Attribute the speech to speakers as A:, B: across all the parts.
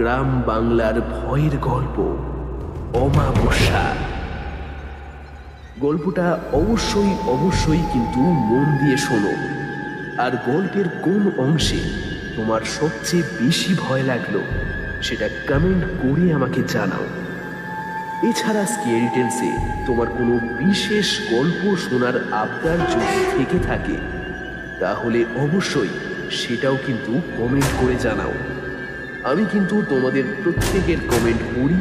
A: গ্রাম বাংলার ভয়ের গল্প অমাবস্যা। গল্পটা অবশ্যই অবশ্যই কিন্তু মন দিয়ে শোনো, আর গল্পের কোন অংশে তোমার সবচেয়ে বেশি ভয় লাগলো সেটা কমেন্ট করে আমাকে জানাও। এছাড়া স্কেয়ারি টেলসে তোমার কোনো বিশেষ গল্প শোনার আবদার যদি থেকে থাকে তাহলে অবশ্যই সেটাও কিন্তু কমেন্ট করে জানাও। আমি কিন্তু তোমাদের প্রত্যেকের কমেন্ট পড়ি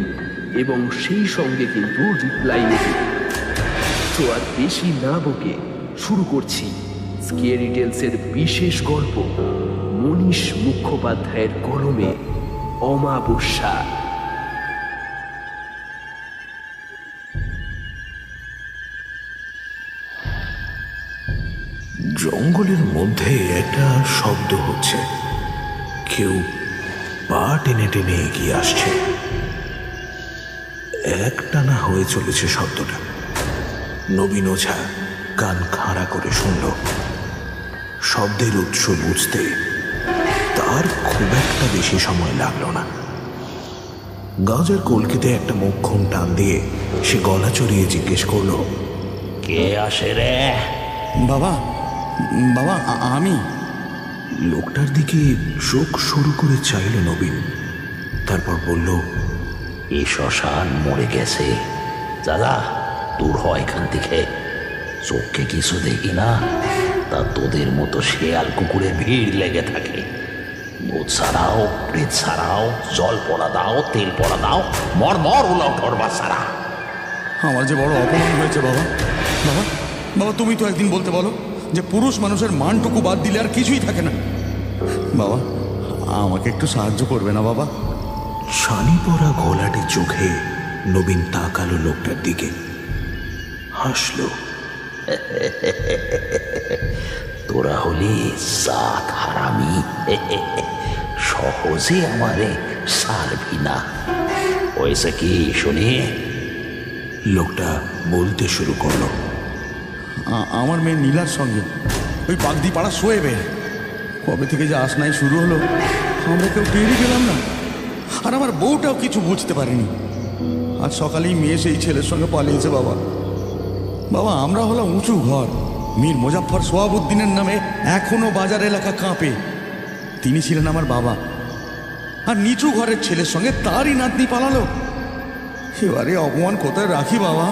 A: এবং সেই সঙ্গে কিন্তু রিপ্লাই দিই। তো আর বেশি না বকে শুরু করছি স্কেয়ারি টেলসের বিশেষ গল্প মনীশ মুখোপাধ্যায়ের কলমে অমাবস্যা।
B: জঙ্গলের মধ্যে একটা শব্দ হচ্ছে, কেউ পা টেনে টেনে এগিয়ে আসছে। একটানা হয়ে চলেছে শব্দটা। নবীন ওঝা কান খাড়া করে শুনল। শব্দের উৎস বুঝতে তার খুব একটা বেশি সময় লাগলো না। গাঁজার কলকিতে একটা মুখখান টান দিয়ে সে গলা চড়িয়ে জিজ্ঞেস করলো,
C: কে আসে রে?
D: বাবা, বাবা আমি।
B: লোকটার দিকে চোখ শুরু করে চাইল নবীন, তারপর বলল,
C: এই শ্মশান মরে গেছে, দাদা দূর হয় এখান থেকে। চোখকে কিছু দেখি না, তা তোদের মতো শেয়াল কুকুরের ভিড় লেগে থাকে। ভূত ছাড়াও, প্রেত ছাড়াও, জল পড়া দাও, তেল পড়া দাও, মর মর উলাও ঠরবা ছাড়া।
D: আমার যে বড় অপমান হয়েছে বাবা। বাবা, বাবা তুমি তো একদিন বলতে বলো যে পুরুষ মানুষের মানটুকু বাদ দিলে আর কিছুই থাকে না। বাবা আমাকে একটু সাহায্য করবে না বাবা?
B: ছানি পরা ঘোলাটে চোখে নবীন তাকালো লোকটার দিকে, হাসল।
C: তোরা হলি জাত হারামি, সহজে আমারে সারবি না। হয়েছে কি শুনি?
B: লোকটা বলতে শুরু করলো,
D: আমার মেয়ে নীলার সঙ্গে ওই বাগদি পাড়া শোয়েবে কবে থেকে যে আসনাই শুরু হলো, আমরা কেউ টেরই গেলাম না। আর আমার বউটাও কিছু বুঝতে পারেনি। আজ সকালেই মেয়ে সেই ছেলের সঙ্গে পালিয়েছে বাবা। বাবা আমরা হলাম উঁচু ঘর। মীর মোজাফফর সোহাবুদ্দিনের নামে এখনো বাজার এলাকা কাঁপে। তিনি ছিলেন আমার বাবা। আর নিচু ঘরের ছেলের সঙ্গে তারই নাতনি পালালো। এবারে অপমান কোথায় রাখি বাবা?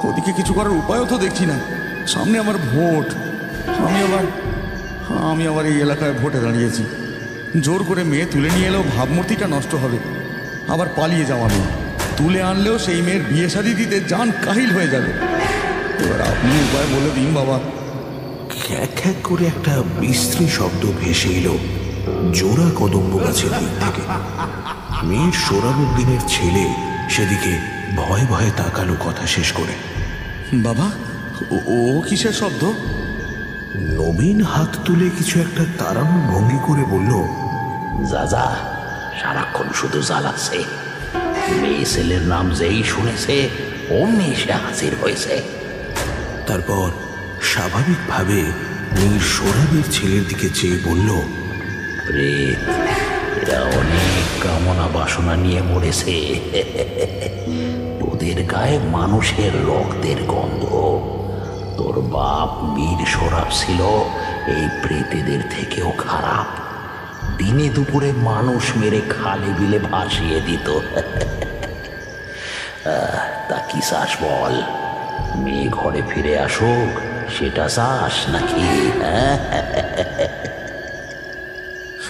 D: ওদিকে কিছু করার উপায়ও তো দেখছি না। সামনে আমার ভোট। আমি আবার এই এলাকায় ভোটে দাঁড়িয়েছি। জোর করে মেয়ে তুলে নিয়ে এলেও ভাবমূর্তিটা নষ্ট হবে। আবার পালিয়ে যাওয়া মেয়ে তুলে আনলেও সেই মেয়ের বিয়ে শাদী দিতে জান কাহিল হয়ে যাবে। এবার আপনি উপায় বলে দিন বাবা।
B: খ্যাক খ্যাক করে একটা বিশ্রী শব্দ ভেসে এলো জোড়া কদম্ব গাছের দিক থেকে। মীর সোহরাবুদ্দিনের ছেলে সেদিকে ভয়ে ভয়ে তাকালো কথা শেষ করে।
D: বাবা ও কিসের শব্দ?
B: নবীন হাত তুলে কিছু একটা তাড়ানোর ভঙ্গি করে বলল,
C: যা সারাক্ষণ শুধু জ্বালাচ্ছে। মেয়ে ছেলের নাম যেই শুনেছে অমনি সে হাজির হয়েছে।
B: তারপর স্বাভাবিকভাবে মীর সোহরাবের ছেলের দিকে চেয়ে বলল,
C: প্রেত, এরা অনেক কামনা বাসনা নিয়ে মরেছে। তোদের গায়ে মানুষের রক্তের গন্ধ। তোর বাপ মীর সোহরাব ছিল এই প্রেতেদের থেকেও খারাপ। দিনে দুপুরে মানুষ মেরে খালে বিলে ভাসিয়ে দিত। তা কি চাস বল? মেয়ে ঘরে ফিরে আসুক সেটা চাস নাকি?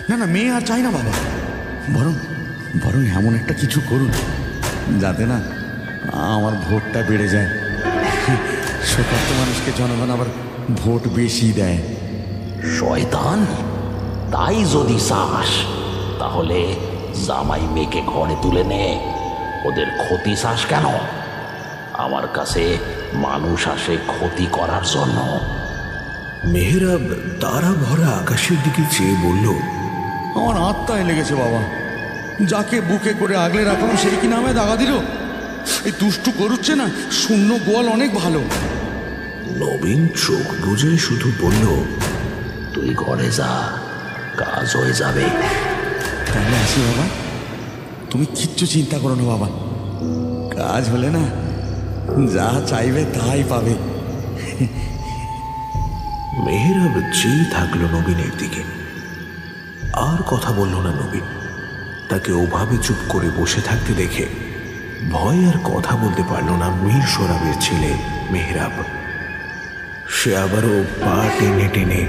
D: না না, মেয়ে আর চাই না বাবা। বরং এমন একটা কিছু করুন যাতে না আমার ভোটটা বেড়ে যায়। শোকার্ত মানুষকে জনগণ আবার ভোট বেশি দেয়।
C: শয়তান, তাই যদি চাস তাহলে জামাই মেয়েকে ঘরে তুলে নে। ওদের ক্ষতি চাস কেন? আমার কাছে মানুষ আসে ক্ষতি করার জন্য।
B: মেহেরাব তারা ভরা আকাশের দিকে চেয়ে বলল,
D: আমার আত্মায় লেগেছে বাবা। যাকে বুকে করে আগলে রাখলাম সেই কি নামে দাগা দিল। এই দুষ্টু করুচ্ছে না, শূন্য গোয়াল অনেক ভালো।
B: নবীন চোখ বুঝে শুধু বলল,
C: তুই ঘরে যা, কাজ হয়ে যাবে।
D: তাহলে আসি বাবা। তুমি কিচ্ছু চিন্তা করো না বাবা, কাজ হলে না যা চাইবে তাই পাবে।
B: মেহেরাব চেয়ে থাকলো নবীনের দিকে। আর কথা বলল না নবীন। তাকে ওভাবে চুপ করে বসে থাকতে দেখে ভয় আর কথা বলতে পারল না মীর সোরাবের ছেলে মেহেরাব। সে আবারও পা টেনে টেনে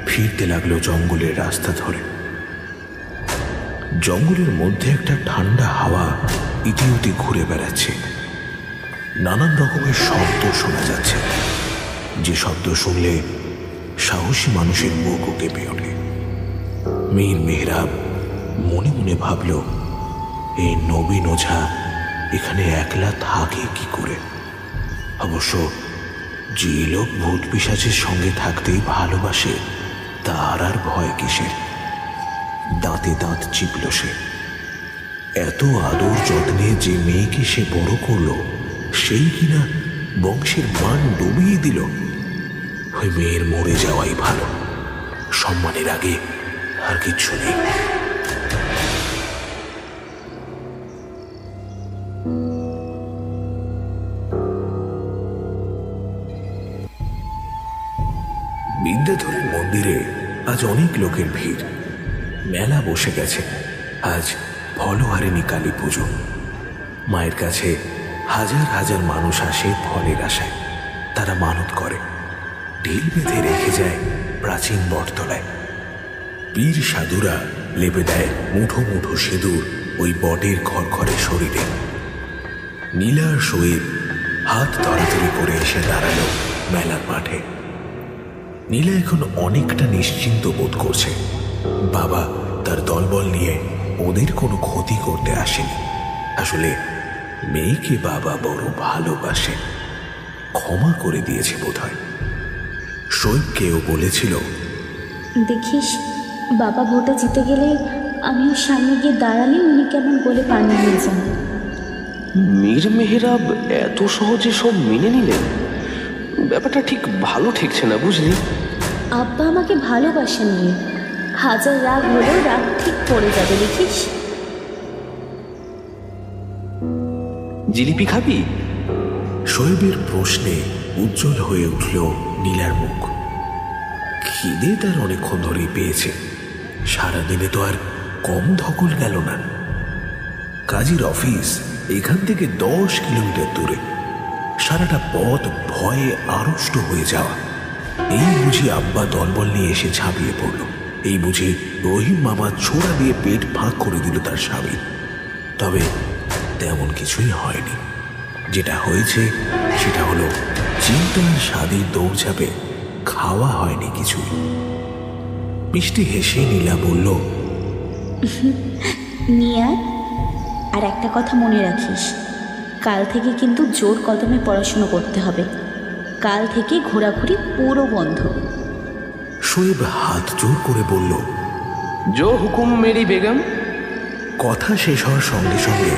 B: ফিরতে লাগলো জঙ্গলের রাস্তা ধরে। জঙ্গলের মধ্যে একটা ঠান্ডা হাওয়া ইতিউতি ঘুরে বেড়াচ্ছে। নানান রকমের শব্দ শোনা যাচ্ছে, যে শব্দ শুনলে সাহসী মানুষের বুকও কেঁপে ওঠে। মীর মেহেরাব মনে মনে ভাবল, এই নবীন ওঝা এখানে একলা থাকে কি করে? অবশ্য যে লোক ভূত পিশাচের সঙ্গে থাকতেই ভালোবাসে তার আর ভয় কিসের? দাঁতে দাঁত চিপল সে। এত আদর যত্নে যে মেয়েকে সে বড় করলো, সেই কিনা বংশের মান ডুবিয়ে দিল। ওই মেয়ের মরে যাওয়াই ভালো, সম্মানের আগে আর কিচ্ছু নেই। বিদ্যাধরীর মন্দিরে আজ অনেক লোকের ভিড়। মেলা বসে গেছে। আজ ফলহারিণী কালী পুজো। মায়ের কাছে হাজার হাজার মানুষ আসে ফলের আশায়। তারা মানত করে, ঢিল বেঁধে রেখে যায় প্রাচীন বটতলায়। পীর সাধুরা লেপে দেয় মুঠো মুঠো সিঁদুর ওই বটের খড়খড়ে শরীরে। নীলা আর শহীদ হাত ধরাধরি করে এসে দাঁড়ালো মেলার মাঠে। নীলা এখন অনেকটা নিশ্চিন্ত বোধ করছে। বাবা তার দলবল নিয়ে ওদের কোনো ক্ষতি করতে আসেনি। আসলে মেয়েকে বাবা বড় ভালোবাসে, ক্ষমা করে দিয়েছে বোধহয়। শোয়েবকেও বলেছিল,
E: দেখিস বাবা ভোটে জিতে গেলে আমি ওর সামনে গিয়ে দাঁড়ালে উনি কেমন বলে পানি নিয়ে যান।
A: মীর মেহেরাব এত সহজে সব মেনে নিলেন? ব্যাপারটা ঠিক ভালো ঠেকছে না, বুঝলি?
E: আব্বা আমাকে ভালোবাসেন নিয়ে, হাজার রাগ হলেও রাগ ঠিক পড়ে যাবে, দেখিস।
A: জিলিপি খাবি?
B: শোয়েবের প্রশ্নে উজ্জ্বল হয়ে উঠল নীলার মুখ। খিদে তার অনেকক্ষণ ধরেই পেয়েছে। সারাদিনে তো আর কম ধকল গেল না। কাজীর অফিস এখান থেকে 10 কিলোমিটার দূরে। সারাটা পথ ভয়ে আড়ষ্ট হয়ে যাওয়া। এই বুঝি আব্বা দলবল নিয়ে এসে ঝাঁপিয়ে পড়ল। এই বুঝি রহিম মামা ছোড়া দিয়ে পেট ফাঁক করে দিল তার স্বামী। তবে তেমন কিছুই হয়নি। যেটা হয়েছে সেটা হলো চিন্তার স্বাদের দৌড়ঝাঁপে খাওয়া হয়নি কিছুই। মিষ্টি হেসে নীলা বলল,
E: নিয়ে আর একটা কথা মনে রাখিস, কাল থেকে কিন্তু জোর কদমে পড়াশুনো করতে হবে। কাল থেকে ঘোরাঘুরি পুরো বন্ধ।
B: শোয়েব হাত জোর করে বলল,
A: জো হুকুম মেরি বেগম।
B: কথা শেষ হওয়ার সঙ্গে সঙ্গে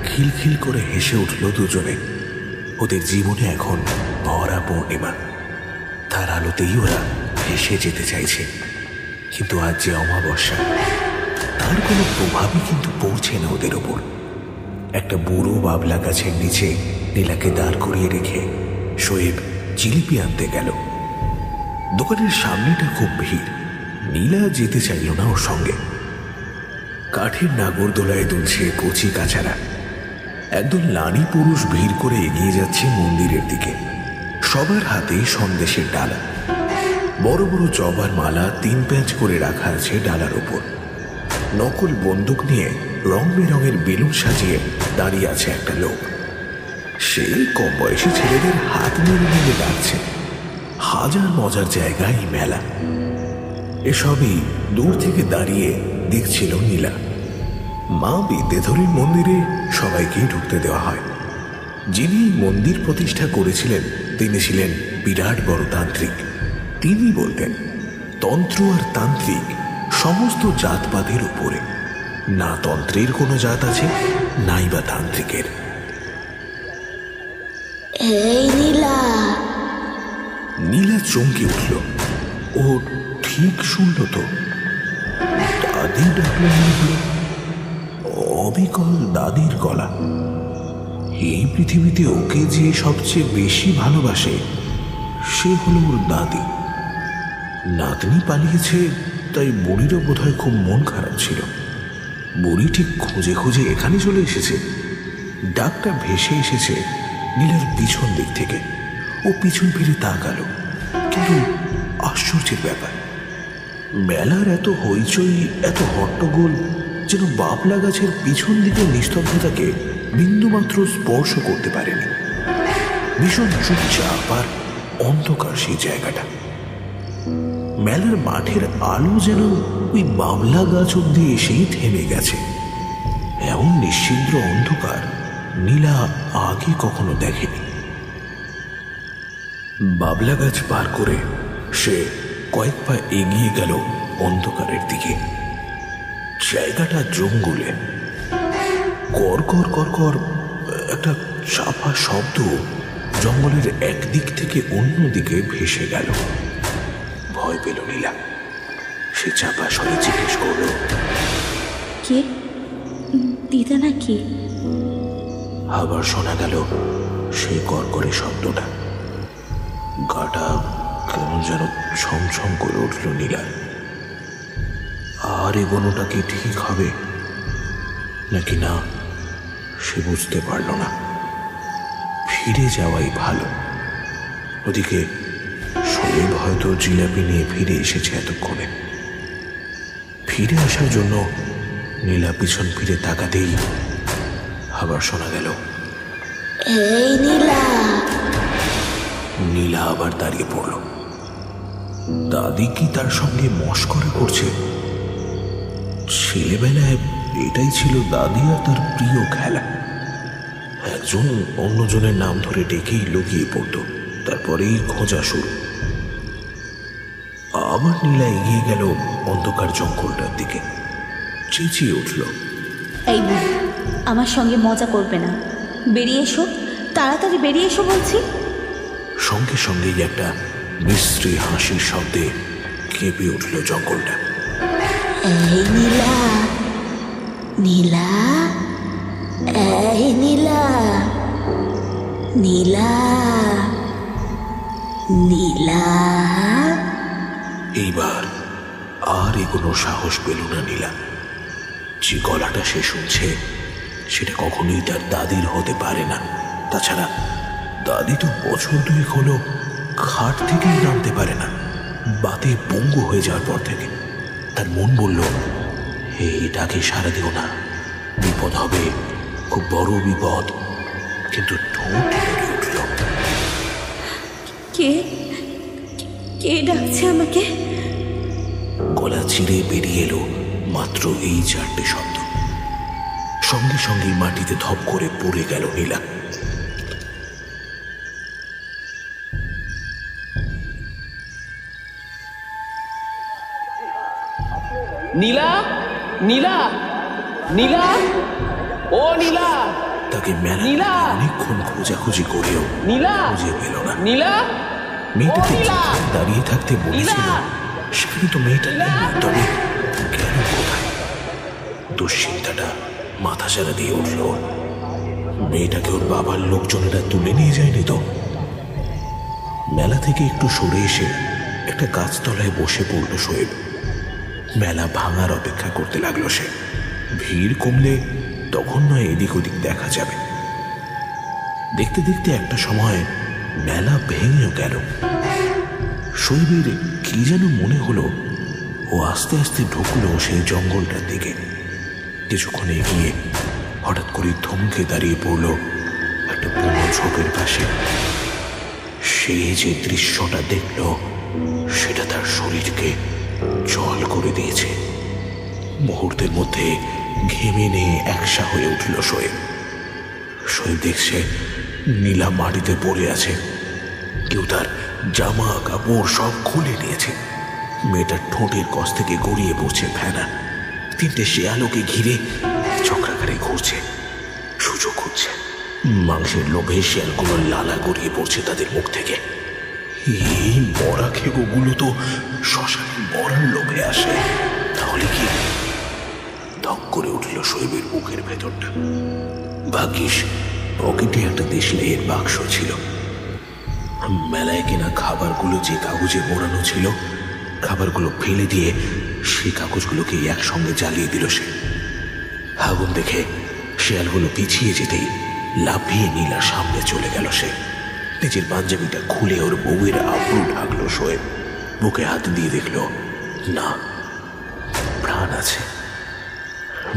B: খিলখিল করে হেসে উঠল দুজনে। ওদের জীবনে এখন ভরা পূর্ণিমা। তার আলোতেই ওরা হেসে যেতে চাইছে। কিন্তু আজ যে অমাবস্যা, তার কোনো প্রভাবই কিন্তু পড়ছে না ওদের ওপর। একটা বুড়ো বাবলা গাছের নিচে নীলাকে দাঁড় করিয়ে রেখে শোয়েব জিলিপি আনতে গেল। দোকানের সামনেটা খুব ভিড়। নীলা যেতে চাইল না ওর সঙ্গে। কাঠের নাগরদোলায় দুলছে কচি কাছারা। একদল নারী পুরুষ ভিড় করে এগিয়ে যাচ্ছে মন্দিরের দিকে। সবার হাতে সন্দেশের ডালা। বড় বড় জবার মালা 3 প্যাঁচ করে রাখা আছে ডালার উপর। নকল বন্দুক নিয়ে রং বেরঙের বেলুন সাজিয়ে দাঁড়িয়ে আছে একটা লোক। সে কম বয়সী ছেলেদের হাত মেরে মেরে ডাকছে। হাজার মজার জায়গায় এই মেলা। এসবই দূর থেকে দাঁড়িয়ে দেখছিল নীলা। মা বিদ্যাধরীর মন্দিরে সবাইকেই ঢুকতে দেওয়া হয়। যিনি মন্দির প্রতিষ্ঠা করেছিলেন তিনি ছিলেন বিরাট বড় তান্ত্রিক। তিনি বলতেন, তন্ত্র আর তান্ত্রিক সমস্ত জাতপাতের উপরে। না তন্ত্রের কোনো জাত আছে, নাই বা তান্ত্রিকের।
E: এই নীলা।
B: নীলা চমকে উঠল। ও ঠিক শুনল তো। দাদি ডাকলেন। অবিকল দাদির গলা। এই পৃথিবীতে ওকে যে সবচেয়ে বেশি ভালোবাসে সে হলো ওর দাদি। নাতনি পালিয়েছে তাই বুড়িরও বোধহয় খুব মন খারাপ ছিল। বুড়ি ঠিক খুঁজে খুঁজে এখানে চলে এসেছে। ডাকটা ভেসে এসেছে নীলার পিছন দিক থেকে। ও পিছন ফিরে তাকালো, কিন্তু আশ্চর্যের ব্যাপার, মেলার এত হইচই, এত হট্টগোল যেন বাবলা গাছের পিছন দিকের নিস্তব্ধতাকে বিন্দুমাত্র স্পর্শ করতে পারেনি। ভীষণ চুপচাপ আর অন্ধকার সেই জায়গাটা। মেলার মাঠের আলো যেন ওই বাবলা গাছ অব্দি এসেই থেমে গেছে। এমন নিশ্চিদ্র অন্ধকার নীলা আগে কখনো দেখেনি। বাবলা গাছ পার করে সে কয়েক পা এগিয়ে গেল অন্ধকারের দিকে। জায়গাটা জঙ্গলে। কর কর কর কর একটা চাপা শব্দ জঙ্গলের একদিক থেকে অন্য দিকে ভেসে গেল। ভয় পেল নীলা। সে চাপা স্বরে জিজ্ঞেস করল,
E: কে? দিদা নাকি?
B: আবার শোনা গেল সেই কর্করে শব্দটা। গাটা কেমন যেন ছমছম করে উঠল নীলার। আর এগোনোটা কি ঠিক হবে নাকি না সে বুঝতে পারল না। ফিরে যাওয়াই ভালো। ওদিকে শোয়েব হয়তো জিলাপি নিয়ে ফিরে এসেছে এতক্ষণে। ফিরে আসার জন্য নীলা পিছন ফিরে তাকাতেই আবার শোনা গেল,
E: এই নীলা।
B: নীলা আবার দাঁড়িয়ে পড়ল। দাদি কি তার সঙ্গে মশকরা করছে? ছেলেবেলায় এটাই ছিল দাদি আর তার প্রিয় খেলা। একজন অন্যজনের নাম ধরে ডেকেই লুকিয়ে পড়ত, তারপরেই খোঁজা শুরু। আবার নীলা এগিয়ে গেল অন্ধকার জঙ্গলটার দিকে। চেঁচিয়ে উঠল,
E: এই বুড়ি, আমার সঙ্গে মজা করবে না। বেরিয়ে এসো, তাড়াতাড়ি বেরিয়ে এসো বলছি।
B: সঙ্গে সঙ্গেই একটা মিশ্রী হাসির শব্দে কেঁপে উঠল জঙ্গলটা।
E: এই নীলা, নীলা, এই নীলা, নীলা, নীলা।
B: এইবার আর এগুলো সাহস পেল না নীলা। যে গলাটা সে শুনছে সেটা কখনোই তার দাদির হতে পারে না। তাছাড়া দাদি তো বছর দুয়েক হলো খাট থেকেই নামতে পারে না, বাতে পঙ্গু হয়ে যাওয়ার পর থেকে। তার মন বলল, এটাকে সারা দিও না, বিপদ হবে, খুব বড় বিপদ। কিন্তু ঠোঁট নড়ে উঠল।
E: কে? কে ডাকছে আমাকে?
B: গলা চিরে বেরিয়ে এলো মাত্র এই চারটে শব্দ। সঙ্গে সঙ্গে মাটিতে ধপ করে পড়ে গেল নীলা।
A: নীলা, নীলা, নীলা, ও নীলা।
B: তাকে মেলা
A: নীলা!
B: অনেকক্ষণ খোঁজাখুঁজি করেও
A: নীলা!
B: খুঁজে পেল না।
A: নীলা,
B: মেয়েটাকে
A: ও নীলা!
B: যেখানে দাঁড়িয়ে থাকতে বলেছিল
A: নীলা!
B: সেখানে তো মেয়েটা নেই।
A: নীলা!
B: তবে গেল কোথায়? দুশ্চিন্তাটা মাথাচাড়া দিয়ে উঠল। মেয়েটাকে ওর বাবার লোকজনেরা তুলে নিয়ে যায়নি তো? মেলা থেকে একটু সরে এসে একটা গাছতলায় বসে পড়ল শোয়েব। মেলা ভাঙার অপেক্ষা করতে লাগলো সে। ভিড় কমলে তখন নয় এদিক ওদিক দেখা যাবে। দেখতে দেখতে একটা সময় মেলা ভেঙেও গেল। শৈবের কি যেন মনে হলো, ও আস্তে আস্তে ঢুকলো সেই জঙ্গলটার দিকে। কিছুক্ষণ এগিয়ে হঠাৎ করে থমকে দাঁড়িয়ে পড়ল একটা পুরো ঝোপের পাশে। সে যে দৃশ্যটা দেখল সেটা তার শরীরকে জল করে দিয়েছে। মুহূর্তের মধ্যে ঘেমে নিয়ে একসা হয়ে উঠল শোয়েব। শোয়েব দেখছে নীলা মাটিতে পড়ে আছে। কেউ তার জামা কাপড় সব খুলে নিয়েছে। মেয়েটার ঠোঁটের কস থেকে গড়িয়ে পড়ছে ফেনা। তিনটে শেয়ালকে ঘিরে চক্রাকারে ঘুরছে, সুযোগ খুঁজছে। মাংসের লোভে শেয়ালগুলো লালা গড়িয়ে পড়ছে তাদের মুখ থেকে। এই মরা খেগোগুলো তো শ্মশানে মরার লোভে আসে। তাহলে কি ধক করে উঠল শোয়েবের মুখের ভেতরটা। ভাগ্যিস পকেটে একটা দেশলাইয়ের বাক্স ছিল। মেলায় কেনা খাবারগুলো যে কাগজে মোড়ানো ছিল, খাবারগুলো ফেলে দিয়ে সেই কাগজগুলোকে একসঙ্গে জ্বালিয়ে দিল সে। আগুন দেখে শেয়ালগুলো পিছিয়ে যেতেই লাফিয়ে নীলার সামনে চলে গেল সে। নিজের পাঞ্জাবিটা খুলে ওর বউয়ের আবরু ঢাকলো শোয়েব। বুকে হাত দিয়ে দেখল না, প্রাণ আছে।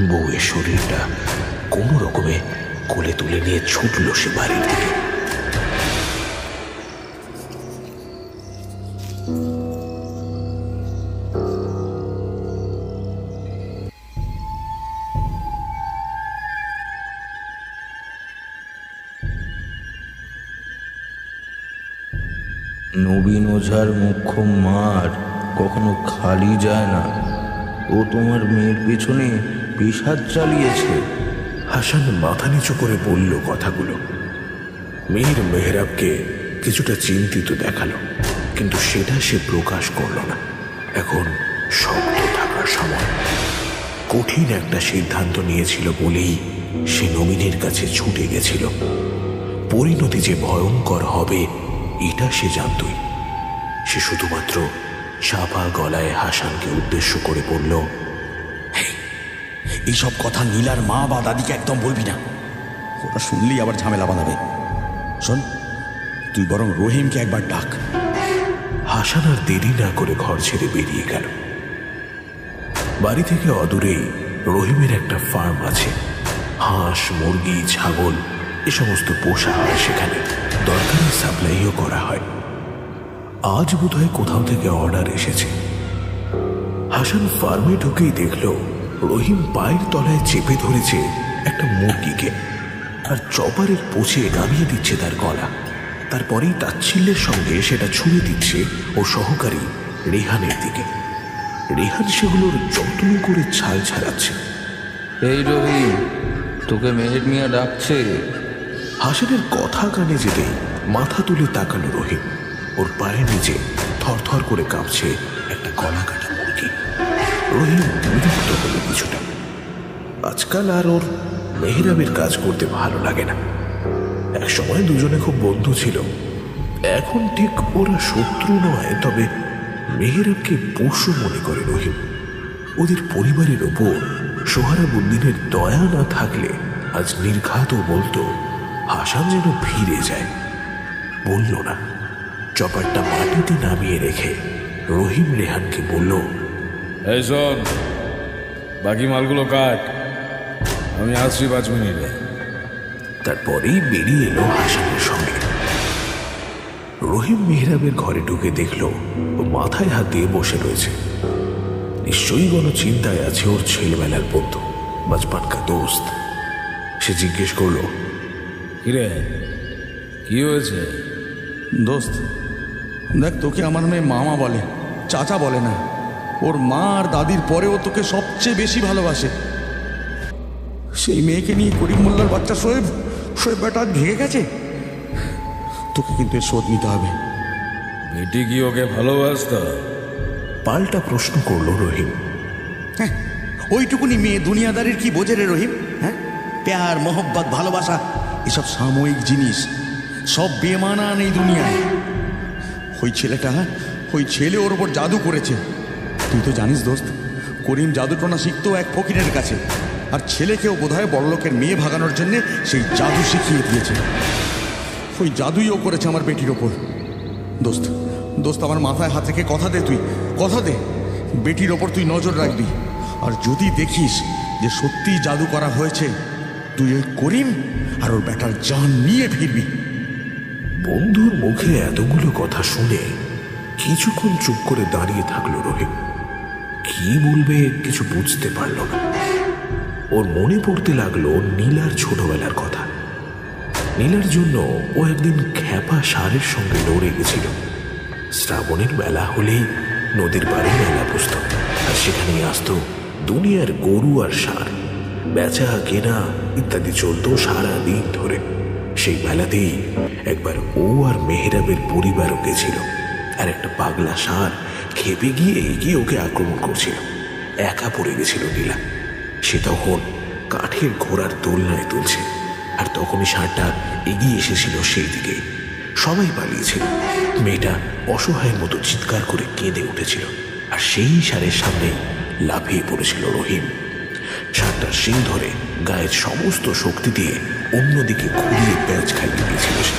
B: বউয়ের শরীরটা কোনো রকমে কোলে তুলে নিয়ে ছুটল সে বাড়ির দিকে।
F: নবীন ওঝার মুখ্য মার কখনো খালি যায় না। ও তোমার মেয়ের পেছনে বিষাদ চালিয়েছে।
B: হাসান মাথা নিচু করে বলল কথাগুলো। মেয়ের মেহরাবকে কিছুটা চিন্তিত দেখালো, কিন্তু সেটা সে প্রকাশ করল না। এখন শক্ত থাকার সময়। কঠিন একটা সিদ্ধান্ত নিয়েছিল বলেই সে নবীনের কাছে ছুটে গেছিল। পরিণতি যে ভয়ঙ্কর হবে এটা সে জানতই। সে শুধুমাত্র চাপা গলায় হাসানকে উদ্দেশ্য করে বলল,
D: এইসব কথা নীলার মা বা দাদিকে একদম বলবি না, ওরা শুনলেই আবার ঝামেলা বাঁধাবে। শোন, তুই বরং রহিমকে একবার ডাক।
B: হাসান আর দেরি না করে ঘর ছেড়ে বেরিয়ে গেল। বাড়ি থেকে অদূরেই রহিমের একটা ফার্ম আছে। হাঁস, মুরগি, ছাগল এ সমস্ত পোষা হয় সেখানে। দরকারি সাপ্লাইও করা হয়। আজ বোধহয় কোথাও থেকে অর্ডার এসেছে। হাসান ফার্মে ঢুকেই দেখল রহিম পায়ের তলায় চেপে ধরেছে একটা মুরগিকে, আর চপারের পোছে নামিয়ে দিচ্ছে তার গলা। তারপরেই তাচ্ছিল্যের সঙ্গে সেটা ছুঁড়ে দিচ্ছে ও সহকারী রেহানের দিকে। রেহান সেগুলোর যত্ন করে ছাল ছাড়াচ্ছে।
F: এই রহিম, তোকে মেহের মিয়া ডাকছে।
B: হাসানের কথা কানে যেতেই মাথা তুলে তাকালো রহিম। ওর পায়ের নিচে থরথর করে কাঁপছে একটা গলা কাটা মুরগি। রহিম বিরক্ত হলো কিছুটা। আজকাল আর ওর মেহরাবের কাজ করতে ভালো লাগে না। এক সময় দুজনে খুব বন্ধু ছিল। এখন ঠিক ওরা শত্রু নয়, তবে মেহরাবকে পোষ্য মনে করে রহিম। ওদের পরিবারের ওপর সোহরাবুদ্দিনের দয়া না থাকলে আজ নির্ঘাতও বলতো হাসান যেন ফিরে যায়। বলল না। চপারটা মাটিতে নামিয়ে রেখে রহিম রেহানকে বলল,
G: এই শোন, বাকি মালগুলো কাট, আমি আসছি 5 মিনিটে।
B: তারপরেই বেরিয়ে এলো হাসানের সঙ্গে। রহিম মেহরাবের ঘরে ঢুকে দেখল ও মাথায় হাত দিয়ে বসে রয়েছে। নিশ্চয়ই কোনো চিন্তায় আছে ওর ছেলেবেলার বন্ধু, বাচপান কা দোস্ত। সে জিজ্ঞেস করল,
G: কিরে, কি হয়েছে?
D: দোস্ত দেখ, তোকে আমার মেয়ে মামা বলে, চাচা বলে না। ওর মা আর দাদির পরেও তোকে সবচেয়ে বেশি ভালোবাসে। সেই মেয়েকে নিয়ে করিম মোল্লার বাচ্চা শোয়েব বেটা আজ ভেঙে গেছে। তোকে কিন্তু এর শোধ নিতে হবে।
G: বেটি কি ওকে ভালোবাসত?
B: পাল্টা প্রশ্ন করল রহিম।
D: হ্যাঁ, ওইটুকুনি মেয়ে দুনিয়াদারির কি বোঝে রে রহিম? হ্যাঁ, প্যার, মোহব্বত, ভালোবাসা এসব সাময়িক জিনিস, সব বেমানান এই দুনিয়ায়। ওই ছেলে ওর ওপর জাদু করেছে। তুই তো জানিস দোস্ত, করিম জাদুটনা শিখতো এক ফকিরের কাছে, আর ছেলেকেও বোধহয় বড়লোকের মেয়ে ভাগানোর জন্যে সেই জাদু শিখিয়ে দিয়েছে। ওই জাদুই ও করেছে আমার বেটির ওপর। দোস্ত আমার মাথায় হাত রেখে কথা দে, তুই কথা দে, বেটির ওপর তুই নজর রাখবি। আর যদি দেখিস যে সত্যিই জাদু করা হয়েছে, তুই ওই করিম আর ওর বেটার জান নিয়ে ফিরবি।
B: বন্ধুর মুখে এতগুলো কথা শুনে কিছুক্ষণ চুপ করে দাঁড়িয়ে থাকলো রহিম। কি বলবে কিছু বুঝতে পারল না। ওর মনে পড়তে লাগলো নীলার ছোটবেলার কথা। নীলার জন্য ও একদিন খ্যাপা ষাঁড়ের সঙ্গে লড়ে গেছিল। শ্রাবণের মেলা হলেই নদীর পাড়ে মেলা বসত, আর সেখানেই আসত দুনিয়ার গরু আর ষাঁড়। বেচা কেনা ইত্যাদি চলত সারা দিন ধরে। সেই মেলাতেই একবার ও আর মেহরাবের পরিবারও গেছিল, আর একটা পাগলা ষাঁড় খেপে গিয়ে ওকে আক্রমণ করছিল। একা পড়ে গেছিল নীলা। সে তখন কাঠের ঘোড়ার দোলনায় তুলছে, আর তখনই ষাঁড়টা এগিয়ে এসেছিল সেই দিকে। সবাই পালিয়েছিল। মেয়েটা অসহায়ের মতো চিৎকার করে কেঁদে উঠেছিল, আর সেই ষাঁড়ের সামনেই লাফিয়ে পড়েছিল রহিম। ষাঁড়টার শিং ধরে গায়ের সমস্ত শক্তি দিয়ে অন্যদিকে ঘুরিয়ে প্যাঁচ খাইয়ে দিয়েছিল সে।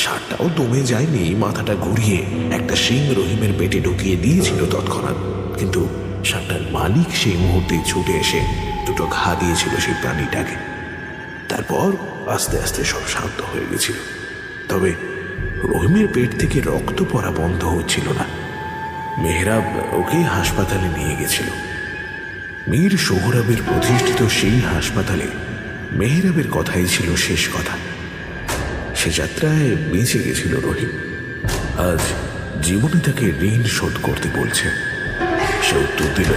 B: ষাঁড়টাও দমে যায়নি, মাথাটা ঘুরিয়ে একটা শিং রহিমের পেটে ঢুকিয়ে দিয়েছিল তৎক্ষণাৎ। কিন্তু ষাঁড়টার মালিক সেই মুহূর্তে ছুটে এসে দুটো ঘা দিয়েছিল সেই প্রাণীটাকে। তারপর আস্তে আস্তে সব শান্ত হয়ে গেছিল। তবে রহিমের পেট থেকে রক্ত পড়া বন্ধ হচ্ছিল না। মেহরাব ওকে হাসপাতালে নিয়ে গেছিল। মীর সোহরাবের প্রতিষ্ঠিত সেই হাসপাতালে মেহরাবের কথাই ছিল শেষ কথা। সে যাত্রায় বেঁচে গেছিল রহিম। আজ জীবনে তাকে ঋণ শোধ করতে বলছে। সে উত্তর দিল,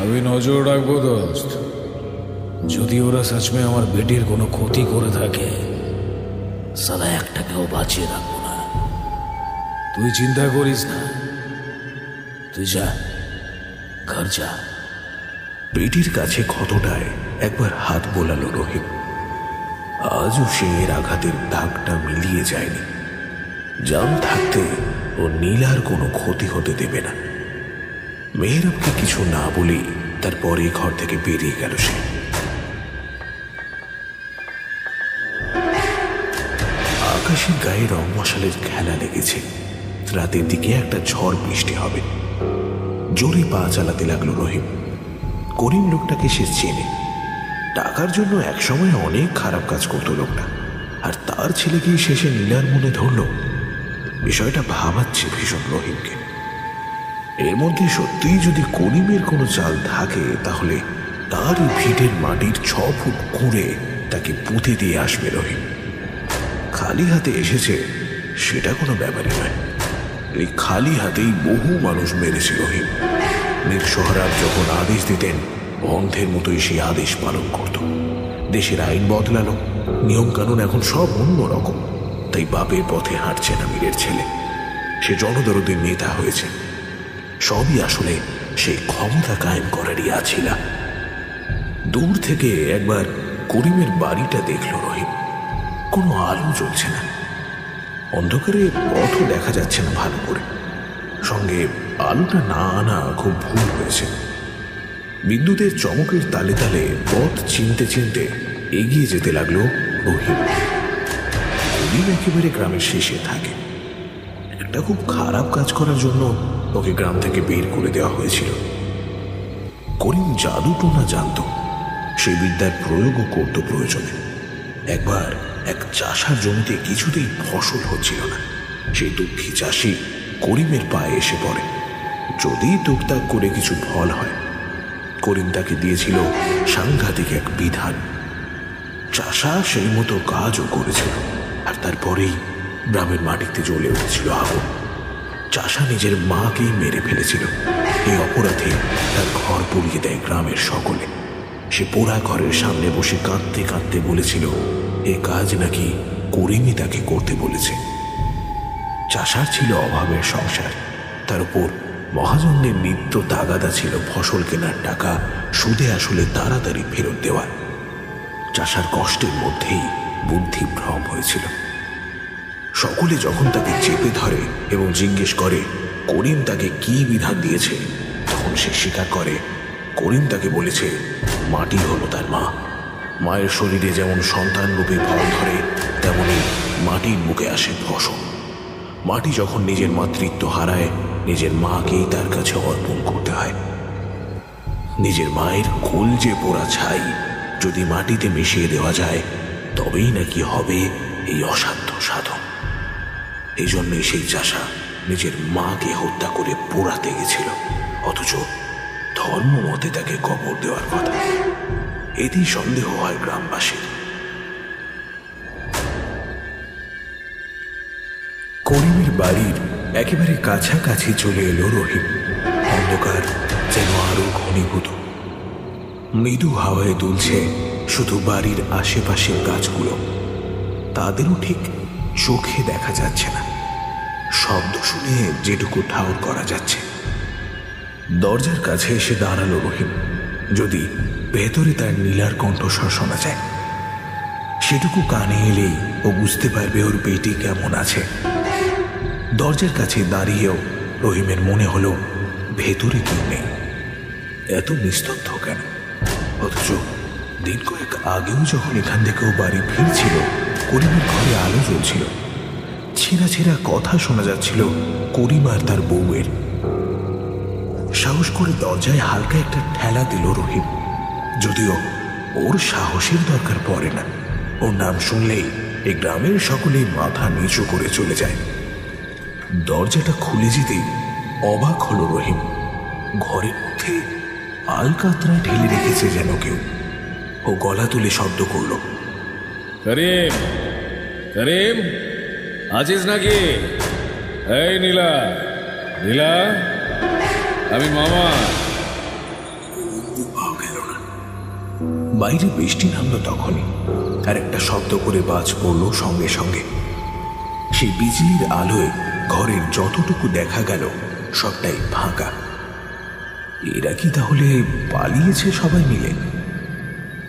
G: আমি নজর রাখবো দোস্ত। যদি ওরা সচমে আমার বেটির কোনো ক্ষতি করে থাকে, সালা একটাকেও বাঁচিয়ে রাখবো না। তুই চিন্তা করিস না, তুই যা, ঘর যা।
B: পেটির কাছে ক্ষতটায় একবার হাত বোলালো রহিম। আজও সে এর আঘাতের দাগটা মিলিয়ে যায়নি। জান থাকতে ও নীলার কোনো ক্ষতি হতে দেবে না। মেহরাবকে কিছু না বলেই তারপরে ঘর থেকে বেরিয়ে গেল সে। আকাশের গায়ে রং মশালের খেলা লেগেছে। রাতের দিকে একটা ঝড় বৃষ্টি হবে। জোরে পা চালাতে লাগলো রহিম। করিম লোকটাকে সে চেনে। টাকার জন্য একসময় অনেক খারাপ কাজ করতো লোকটা, আর তার ছেলেকেই শেষে নীলার মনে ধরল। বিষয়টা ভাবাচ্ছে ভীষণ রহিমকে। এর মধ্যে সত্যিই যদি করিমের কোনো চাল থাকে, তাহলে তারই ভিটের মাটির 6 ফুট খুঁড়ে তাকে পুঁতে দিয়ে আসবে রহিম। খালি হাতে এসেছে সেটা কোনো ব্যাপারই নয়। এই খালি হাতেই বহু মানুষ মেরেছে রহিম। মীর সোহরাব যখন আদেশ দিতেন, অন্ধের মতোই সেই আদেশ পালন করত। দেশের আইন বদলালো, নিয়ম কানুন এখন সব অন্য রকম। তাই বাপের পথে হাঁটছে না মীরের ছেলে। সে জনদরদের নেতা হয়েছে। সবই আসলে সেই ক্ষমতা কায়েম করারই আছিলা। দূর থেকে একবার করিমের বাড়িটা দেখল রহিম। কোনো আলো জ্বলছে না। অন্ধকারে পথও দেখা যাচ্ছে না ভালো করে। সঙ্গে আলোটা না আনা খুব ভুল হয়েছে। বিদ্যুতের চমকের তালে তালে পথ চিনতে চিনতে এগিয়ে যেতে লাগলো রহিম। করিম একেবারে গ্রামের শেষে থাকে। একটা খুব খারাপ কাজ করার জন্য ওকে গ্রাম থেকে বের করে দেওয়া হয়েছিল। করিম জাদু টোনা জানত, সেই বিদ্যার প্রয়োগও করত প্রয়োজনে। একবার এক চাষার জমিতে কিছুতেই ফসল হচ্ছিল না। সেই দুঃখী চাষি করিমের পায়ে এসে পড়ে। যদি টুকটাক করে কিছু ফল হয়। করিম তাকে দিয়েছিল সাংঘাতিক এক বিধান। চাষা সেই মতো কাজও করেছিল, আর তারপরেই গ্রামের মাটিতে জ্বলে উঠেছিল আগুন। চাষা নিজের মাকেই মেরে ফেলেছিল। এই অপরাধে তার ঘর পুড়িয়ে দেয় গ্রামের সকলে। সে পোড়া ঘরের সামনে বসে কাঁদতে কাঁদতে বলেছিল এ কাজ নাকি করিমই তাকে করতে বলেছে। চাষার ছিল অভাবের সংসার, তার উপর মহাজনদের নিত্য তাগাদা ছিল ফসল কেনার টাকা সুদে আসলে তাড়াতাড়ি ফেরত দেওয়ার। চাষার কষ্টের মধ্যেই বুদ্ধি ভ্রম হয়েছিল। সকলে যখন তাকে চেপে ধরে এবং জিজ্ঞেস করে করিম তাকে কি বিধান দিয়েছে, তখন সে স্বীকার করে করিম তাকে বলেছে মাটি হলো তার মা। মায়ের শরীরে যেমন সন্তান রূপে ফল ধরে, তেমনি মাটির বুকে আসে ফসল। মাটি যখন নিজের মাতৃত্ব হারায়, নিজের মাকেই তার কাছে অর্পণ করতে হয়। নিজের মায়ের কলজে পোড়া ছাই যদি মাটিতে মিশিয়ে দেওয়া যায়, তবেই নাকি হবে এই অসাধ্য সাধন। এই জন্যই সেই চাষা নিজের মাকে হত্যা করে পোড়াতে গেছিল, অথচ ধর্ম মতে তাকে কবর দেওয়ার কথা। এতেই সন্দেহ হয় গ্রামবাসীর। করিমের বাড়ির একেবারে কাছাকাছি চলে এলো রহিম। অন্ধকার যেন আরো ঘনীভূত। মৃদু হাওয়ায় দুলছে শুধু বাড়ির আশেপাশের গাছগুলো। তাদেরও ঠিক চোখে দেখা যাচ্ছে না। শব্দ শুনে যেটুকু ঠাউর করা যাচ্ছে। দরজার কাছে এসে দাঁড়ালো রহিম। যদি ভেতরে তার নীলার কণ্ঠস্বর শোনা যায়। সেটুকু কানে এলেই ও বুঝতে পারবে ওর বেটি কেমন আছে। দরজার কাছে দাঁড়িয়েও রহিমের মনে হলো ভেতরে কেউ নেই। এত নিস্তব্ধ কেন? অথচ দিন কয়েক আগেও যখন এখান থেকেও বাড়ি ফিরছিল, করিমের ঘরে আলো জ্বলছিল, ছেঁড়া ছেঁড়া কথা শোনা যাচ্ছিল করিম আর তার বউয়ের। সাহস করে দরজায় হালকা একটা ঠেলা দিল রহিম, যদিও ওর সাহসের দরকার পড়ে না। ওর নাম শুনলেই এই গ্রামের সকলেই মাথা নিচু করে চলে যায়। দরজাটা খুলে যেতেই অবাক হলো রহিম। ঘরের মধ্যে আলকাতরা ঢেলে রেখেছে যেন কেউ। ও গলা তুলে শব্দ করল,
G: করিম, করিম, আছিস নাকি? এই নীলা, নীলা, আমি মামা।
B: বাইরে বৃষ্টি নামলো তখনই, আর একটা শব্দ করে বাজ পড়ল সঙ্গে সঙ্গে। সেই বিজলির আলোয় ঘরের যতটুকু দেখা গেল সবটাই ফাঁকা। এরা কি তাহলে পালিয়েছে সবাই মিলে?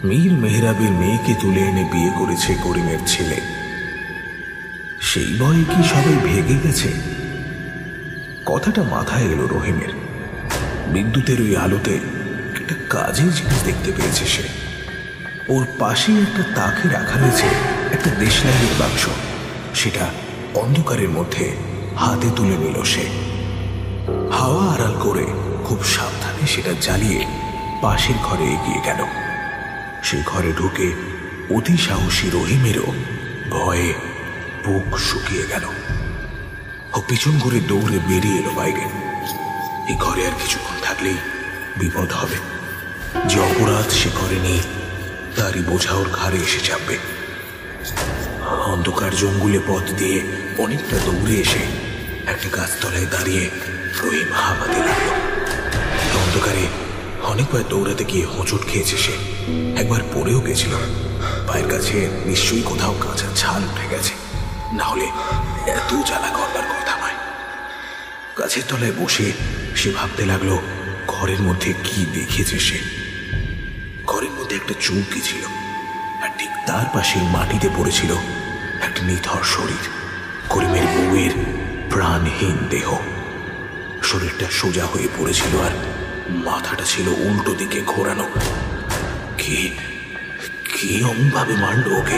B: মীর মেহরাবের মেয়েকে তুলে এনে বিয়ে করেছে করিমের ছেলে, সেই ভয়ে কি সবাই ভেগে গেছে? কথাটা মাথায় এলো রহিমের। বিদ্যুতের ওই আলোতে একটা কাজের জিনিস দেখতে পেয়েছে সে। ওর পাশেই একটা তাকে রাখা রয়েছে একটা দেশলাইয়ের বাক্স। সেটা অন্ধকারের মধ্যে হাতে তুলে নিল সে। হাওয়া আড়াল করে খুব সাবধানে সেটা জ্বালিয়ে পাশের ঘরে এগিয়ে গেল। সে ঘরে ঢুকে অতি সাহসী রহিমেরও ভয়ে বুক শুকিয়ে গেল। ও পিছন ঘুরে দৌড়ে বেরিয়ে এলো বাইরে। এই ঘরে আর কিছুক্ষণ থাকলেই বিপদ হবে। যে অপরাধ সে করেনি তারই বোঝা ওর ঘাড়ে এসে চাপবে। অন্ধকার জঙ্গলে পথ দিয়ে অনেকটা দৌড়ে এসে একটা গাছতলায় দাঁড়িয়ে রহিম হাঁপাতে লাগলো। অন্ধকারে অনেকবার দৌড়াতে গিয়ে হোঁচট খেয়েছে সে। একবার পড়েও গেছিল। পায়ের কাছে নিশ্চয়ই কোথাও কাঁচা ছাল উঠে গেছে, না হলে এত জ্বালা করবার কথা নয়। গাছের তলায় বসে সে ভাবতে লাগলো ঘরের মধ্যে কি দেখেছে সে। ঘরের মধ্যে একটা চৌকি ছিল, আর ঠিক তার পাশে মাটিতে পড়েছিল একটা নিথর শরীর, করিমের বউয়ের প্রাণহীন দেহ। শরীরটা সোজা হয়ে পড়েছিল আর মাথাটা ছিল উল্টো দিকে ঘোরানো। কে অমভাবে মারল ওকে?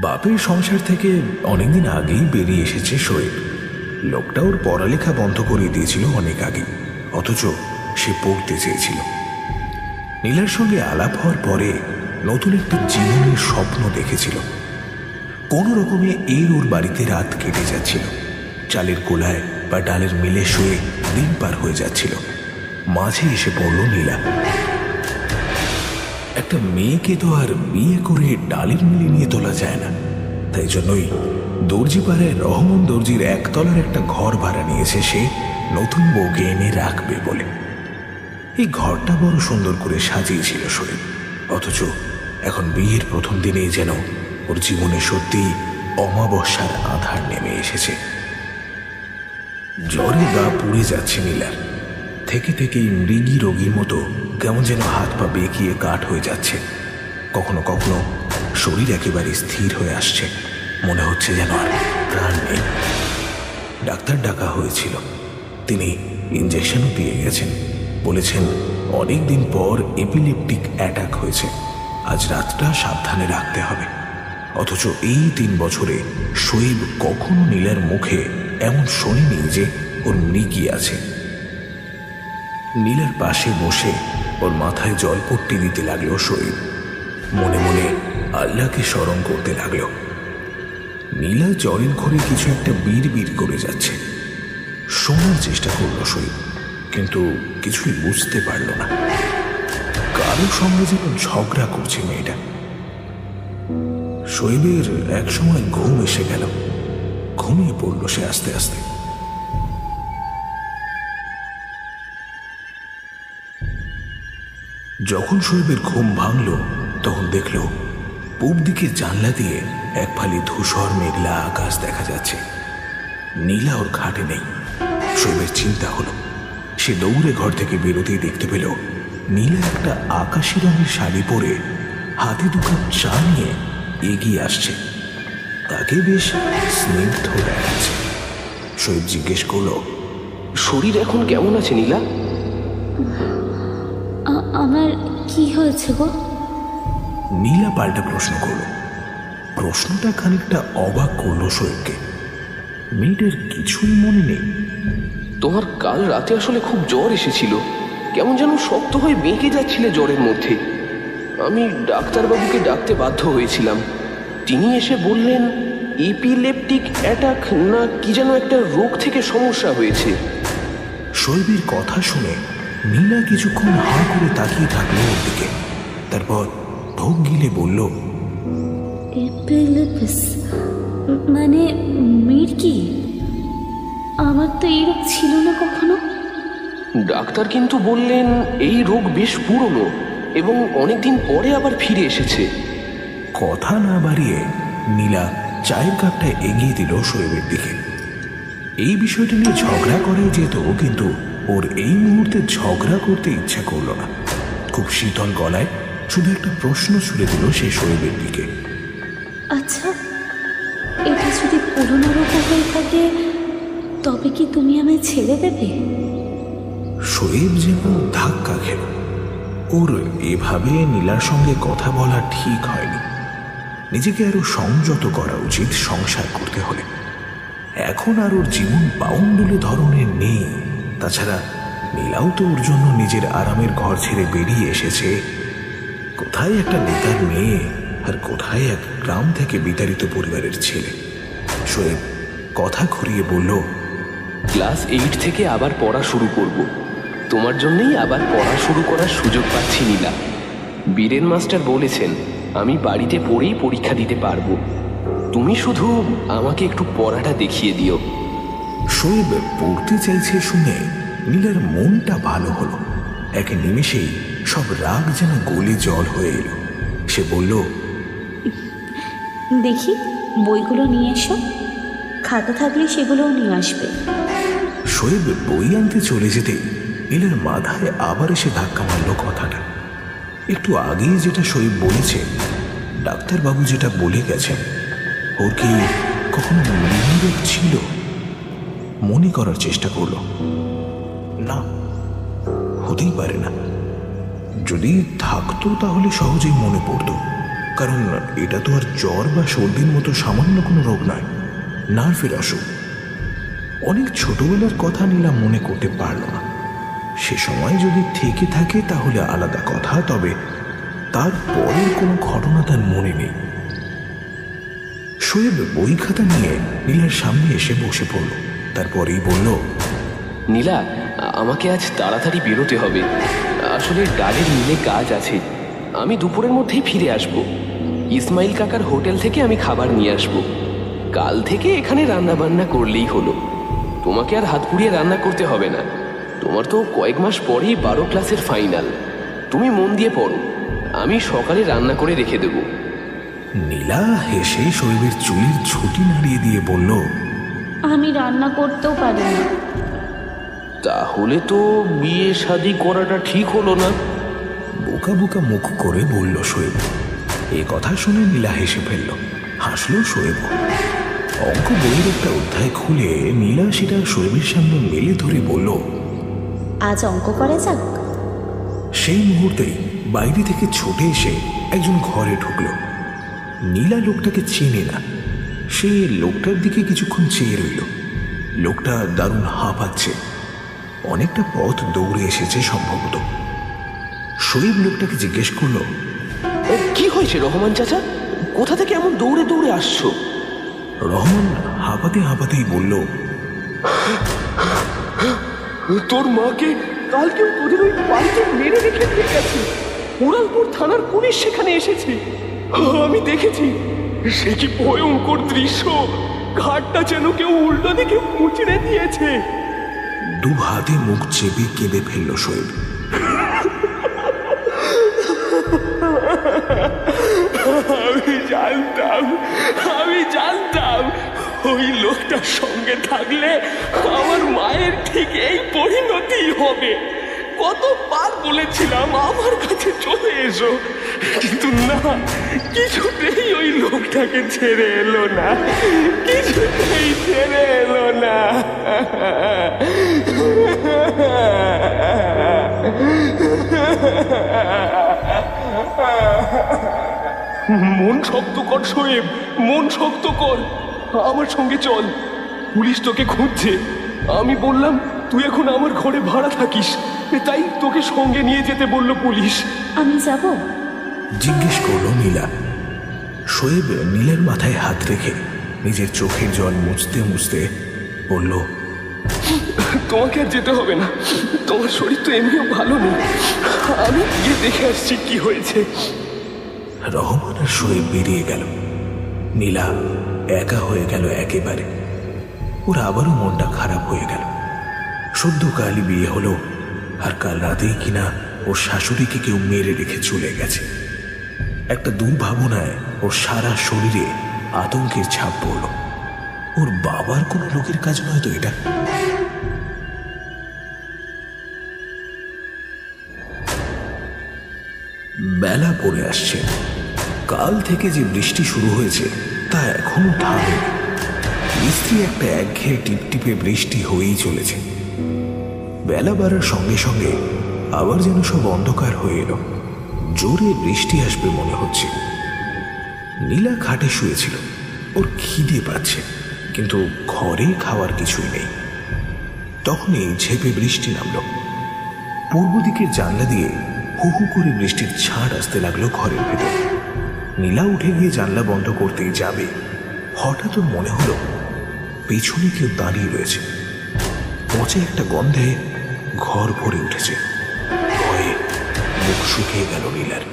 B: বাপের সংসার থেকে অনেকদিন আগেই বেরিয়ে এসেছে শোয়েব। লোকটা ওর পড়ালেখা বন্ধ করে দিয়েছিল অনেক আগে, অথচ সে পড়তে চেয়েছিল। নীলার সঙ্গে আলাপ হওয়ার পরে নতুন একটা জীবনের স্বপ্ন দেখেছিল। কোন রকমে ওর বাড়িতে রাত কেটে যাচ্ছিল। চালের কোলায় বা ডালের মিলে শুয়ে দিন পার হয়ে যাচ্ছিল। মাঝে এসে পড়ল নীলা। একটা মেয়েকে তো আর বিয়ে করে ডালের মিলে নিয়ে তোলা যায় না, তাই জন্যই দর্জিপাড়ায় রহমান দর্জির একতলার একটা ঘর ভাড়া নিয়েছে সে, নতুন বউকে এনে রাখবে বলে। এই ঘরটা বড় সুন্দর করে সাজিয়েছিল শরীর, অথচ এখন বিয়ের প্রথম দিনেই যেন ওর জীবনে সত্যিই অমাবস্যার আধার নেমে এসেছে। জ্বরে গা পুড়ে যাচ্ছে নীলার। থেকে থেকেই মৃগী রোগীর মতো কেমন যেন হাত পা বেঁকিয়ে কাঠ হয়ে যাচ্ছে। কখনো কখনো শরীর একেবারে স্থির হয়ে আসছে, মনে হচ্ছে যেন আর প্রাণ নেই। ডাক্তার ডাকা হয়েছিল, তিনি ইঞ্জেকশনও দিয়ে গেছেন। বলেছেন অনেকদিন পর এপিলেপটিক অ্যাটাক হয়েছে, আজ রাতটা সাবধানে রাখতে হবে। অথচ এই 3 বছরে শোয়েব কখনো নীলার মুখে এমন শোনেনি যে ওর মৃগী আছে। নীলার পাশে বসে ওর মাথায় জলপট্টি দিতে লাগলো শোয়েব। মনে মনে আল্লাহকে স্মরণ করতে লাগলো। নীলা জ্বরের ঘরে কিছু একটা বিড় করে যাচ্ছে। শোনার চেষ্টা করলো শোয়েব, কিন্তু কিছুই বুঝতে পারল না। কারো সঙ্গে যেন ঝগড়া করছে মেয়েটা। শোয়েবের এক সময় ঘুম এসে গেল। ঘুমিয়ে পড়ল সে আস্তে আস্তে। যখন শোয়েবের ঘুম ভাঙল তখন দেখল পূব দিকে জানলা দিয়ে এক ফালি ধূসর মেঘলা আকাশ দেখা যাচ্ছে। নীলা ওর খাটে নেই। শোয়েবের চিন্তা হলো। সে দৌড়ে ঘর থেকে বেরোতেই দেখতে পেল নীলা একটা আকাশি রঙের শাড়ি পরে হাতে 2 কাপ চা নিয়ে এগিয়ে আসছে। তাকে বেশ স্নিগ্ধ দেখাচ্ছে। শোয়েব জিজ্ঞেস করলো,
A: শরীর এখন কেমন আছে নীলা?
E: আমার কি হয়েছে গো?
B: নীলা পাল্টা প্রশ্ন করলো। প্রশ্নটা খানিকটা অবাক করলো শোয়েবকে। মেয়েটার কিছুই মনে নেই।
A: তোমার কাল রাতে আসলে খুব জ্বর এসেছিল, কেমন যেন শক্ত হয়ে বেঁকে যাচ্ছিলে জ্বরের মধ্যে। আমি ডাক্তারবাবুকে ডাকতে বাধ্য হয়েছিলাম। তিনি এসে বললেন এপিলেপটিক অ্যাটাক না কি যেন একটা রোগ থেকে সমস্যা হয়েছে।
B: শোয়েবের কথা শুনে নীলা কিছুক্ষণ হাঁ করে তাকিয়ে থাকলো ওর দিকে। তারপর ঢোক গিলে বলল,
E: এপিলেপস মানে মির্কি? আমার তো এই রোগ ছিল না কখনো।
A: ডাক্তার কিন্তু বললেন এই রোগ বেশ পুরনো এবং অনেকদিন পরে আবার ফিরে এসেছে।
B: কথা না বাড়িয়ে নীলা চায়ের কাপটা এগিয়ে দিল শোয়েবের দিকে। এই বিষয়টা নিয়ে ঝগড়া করাই যেত, কিন্তু ওর এই মুহূর্তে ঝগড়া করতে ইচ্ছা করল না। খুব শীতল গলায় শুধু একটা প্রশ্ন ছুড়ে দিল সে শোয়েবের দিকে।
E: আচ্ছা, এটা যদি পুরনো রোগ হয়ে থাকে তবে কি তুমি আমায় ছেড়ে দেবে?
B: শোয়েব যেন ধাক্কা খেল। ওর এভাবে নীলার সঙ্গে কথা বলা ঠিক হয়নি। নিজেকে আরো সংযত করা উচিত সংসার করতে হলে। এখন আর ওর জীবন বাউন্ডুলে ধরনের নেই। তাছাড়া নীলাও তো ওর জন্য নিজের আরামের ঘর ছেড়ে বেরিয়ে এসেছে। কোথায় একটা নেতার মেয়ে আর কোথায় এক গ্রাম থেকে বিতাড়িত পরিবারের ছেলে। শোয়েব কথা ঘুরিয়ে বলল,
A: ক্লাস 8 থেকে আবার পড়া শুরু করব। তোমার জন্যই আবার পড়া শুরু করার সুযোগ পাচ্ছি নীলা। বীরেন মাস্টার বলেছেন আমি বাড়িতে পড়েই পরীক্ষা দিতে পারবো। তুমি শুধু আমাকে একটু পড়াটা দেখিয়ে দিও।
B: শোয়েব পড়তে চাইছে শুনে নীলার মনটা ভালো হলো। এক নিমেষেই সব রাগ যেন গলে জল হয়ে এলো। সে বলল,
E: দেখি বইগুলো নিয়ে এসো, খাতা থাকলে সেগুলোও নিয়ে আসবে।
B: শোয়েব বই আনতে চলে যেতেই নীলার মাথায় আবার এসে ধাক্কা মারল কথাটা। একটু আগেই যেটা শোয়েব বলেছে, ডাক্তারবাবু যেটা বলে গেছেন, ওর কি কখনো মনোরোগ ছিল? মনে করার চেষ্টা করলো। না, হতেই পারে না। যদি থাকতো তাহলে সহজেই মনে পড়তো, কারণ এটা তো আর জ্বর বা সর্দির মতো সামান্য কোনো রোগ নয়, নার্ভের অসুখ। অনেক ছোটবেলার কথা নীলা মনে করতে পারল না। সে সময় যদি থেকে থাকে তাহলে আলাদা কথা, তবে তার পরের কোনো ঘটনা তার মনে নেই। শোয়েব বই খাতা নিয়ে নীলার সামনে এসে বসে পড়ল। তারপরেই বলল,
A: নীলা, আমাকে আজ তাড়াতাড়ি বেরোতে হবে। আসলে ডালের মিলে কাজ আছে। আমি দুপুরের মধ্যেই ফিরে আসব। ইসমাইল কাকার হোটেল থেকে আমি খাবার নিয়ে আসব। কাল থেকে এখানে রান্না বান্না করলেই হলো। তোমাকে আর হাত পুড়িয়ে রান্না করতে হবে না। তোমার তো কয়েক মাস পরেই 12 ক্লাসের ফাইনাল। তুমি মন দিয়ে পড়ো, আমি সকালে রান্না করে রেখে দেব।
B: নীলা হেসে শোয়েবের চুলের ছুটি নাড়িয়ে দিয়ে বলল,
E: আমি রান্না করতেও পারি না।
A: তাহলে তো বিয়ে শাদী করাটা ঠিক হলো না।
B: বোকা বোকা মুখ করে বলল শোয়েব। এ কথা শুনে নীলা হেসে ফেলল। হাসলো শোয়েব। অঙ্ক বইয়ের একটা অধ্যায় খুলে নীলা সেটা শোয়েবের সামনে মেলে ধরে বলল,
E: আজ অঙ্ক করা যাক।
B: সেই মুহূর্তেই বাইরে থেকে ছুটে এসে একজন ঘরে ঢুকল। নীলা লোকটাকে চেনে না। সে লোকটার দিকে কিছুক্ষণ চেয়ে রইল। লোকটা দারুণ হাঁপাচ্ছে। অনেকটা পথ দৌড়ে এসেছে সম্ভবত। শোয়েব লোকটাকে জিজ্ঞেস করল,
A: কি হয়েছে রহমান চাচা? কোথা থেকে এমন দৌড়ে দৌড়ে আসছো?
B: রহমান হাঁপাতে হাঁপাতেই বলল,
A: তোর মাকে কালকে তোদের ওই বাড়িতে মেরে রেখে দিয়ে গেছে। উড়ালপুর থানার পুলিশ সেখানে এসেছে। আমি দেখেছি। সে কি ভয়ঙ্কর দৃশ্য! ঘাটটা যেন কেউ উল্টো দিকে মুচড়ে দিয়েছে।
B: 2 হাতে মুখ চেপে কেঁদে ফেলল শোয়েব।
A: আমি জানতাম ওই লোকটার সঙ্গে থাকলে আমার মায়ের ঠিক এই পরিণতি হবে। কতবার বলেছিলাম আমার কাছে চলে এসো, কিন্তু না, কিছুতেই ওই লোকটাকে ছেড়ে এলো না, কিছুতেই ছেড়ে এলো না। মন শক্ত কর শোয়েব, মন শক্ত কর, আমার সঙ্গে চল, পুলিশ তোকে খুঁজছে। আমি বললাম তুই এখন আমার ঘরে ভাড়া থাকিস, তাই তোকে সঙ্গে নিয়ে যেতে বলল পুলিশ।
E: আমি যাব?
B: জিজ্ঞেস করলো নীলা। শোয়েব নীলের মাথায় হাত রেখে নিজের চোখের জল মুছতে মুছতে বলল,
A: তোমাকে আর যেতে হবে না, তোমার শরীর তো এমনিও ভালো নেই, আমি গিয়ে দেখে আসছি কি হয়েছে।
B: রহমান আর শোয়েব বেরিয়ে গেল। নীলা একা হয়ে গেল একেবারে। ওর আবারও মনটা খারাপ হয়ে গেল। সদ্য কালই বিয়ে হলো, আর কাল রাতেই কিনা ওর শাশুড়িকে কেউ মেরে রেখে চলে গেছে। একটা দুর্ভাবনায় ওর সারা শরীরে আতঙ্কের ছাপ পড়ল। ওর বাবার কোনো লোকের কাজ নয় তো এটা? বেলা পড়ে আসছে। কাল থেকে যে বৃষ্টি শুরু হয়েছে তা এখনো থামেনি। মিস্ত্রি একটা একঘেয়ে টিপটিপে বৃষ্টি হয়েই চলেছে। বেলা বাড়ার সঙ্গে সঙ্গে আবার যেন সব অন্ধকার হয়ে এলো। জোরে বৃষ্টি আসবে মনে হচ্ছে। নীলা খাটে শুয়েছিল। ওর খিদে পাচ্ছে, কিন্তু ঘরে খাওয়ার কিছুই নেই। তখনই ঝেপে বৃষ্টি নামল। পূর্ব দিকের জানলা দিয়ে হু হু করে বৃষ্টির ছাঁট আসতে লাগলো ঘরের ভেতর। নীলা উঠে গিয়ে জানলা বন্ধ করতেই যাবে, হঠাৎ ওর মনে হলো পেছনে কেউ দাঁড়িয়ে রয়েছে। পচে একটা গন্ধে ঘর ভরে উঠেছে। ভয়ে মুখ শুকিয়ে গেল নীলার।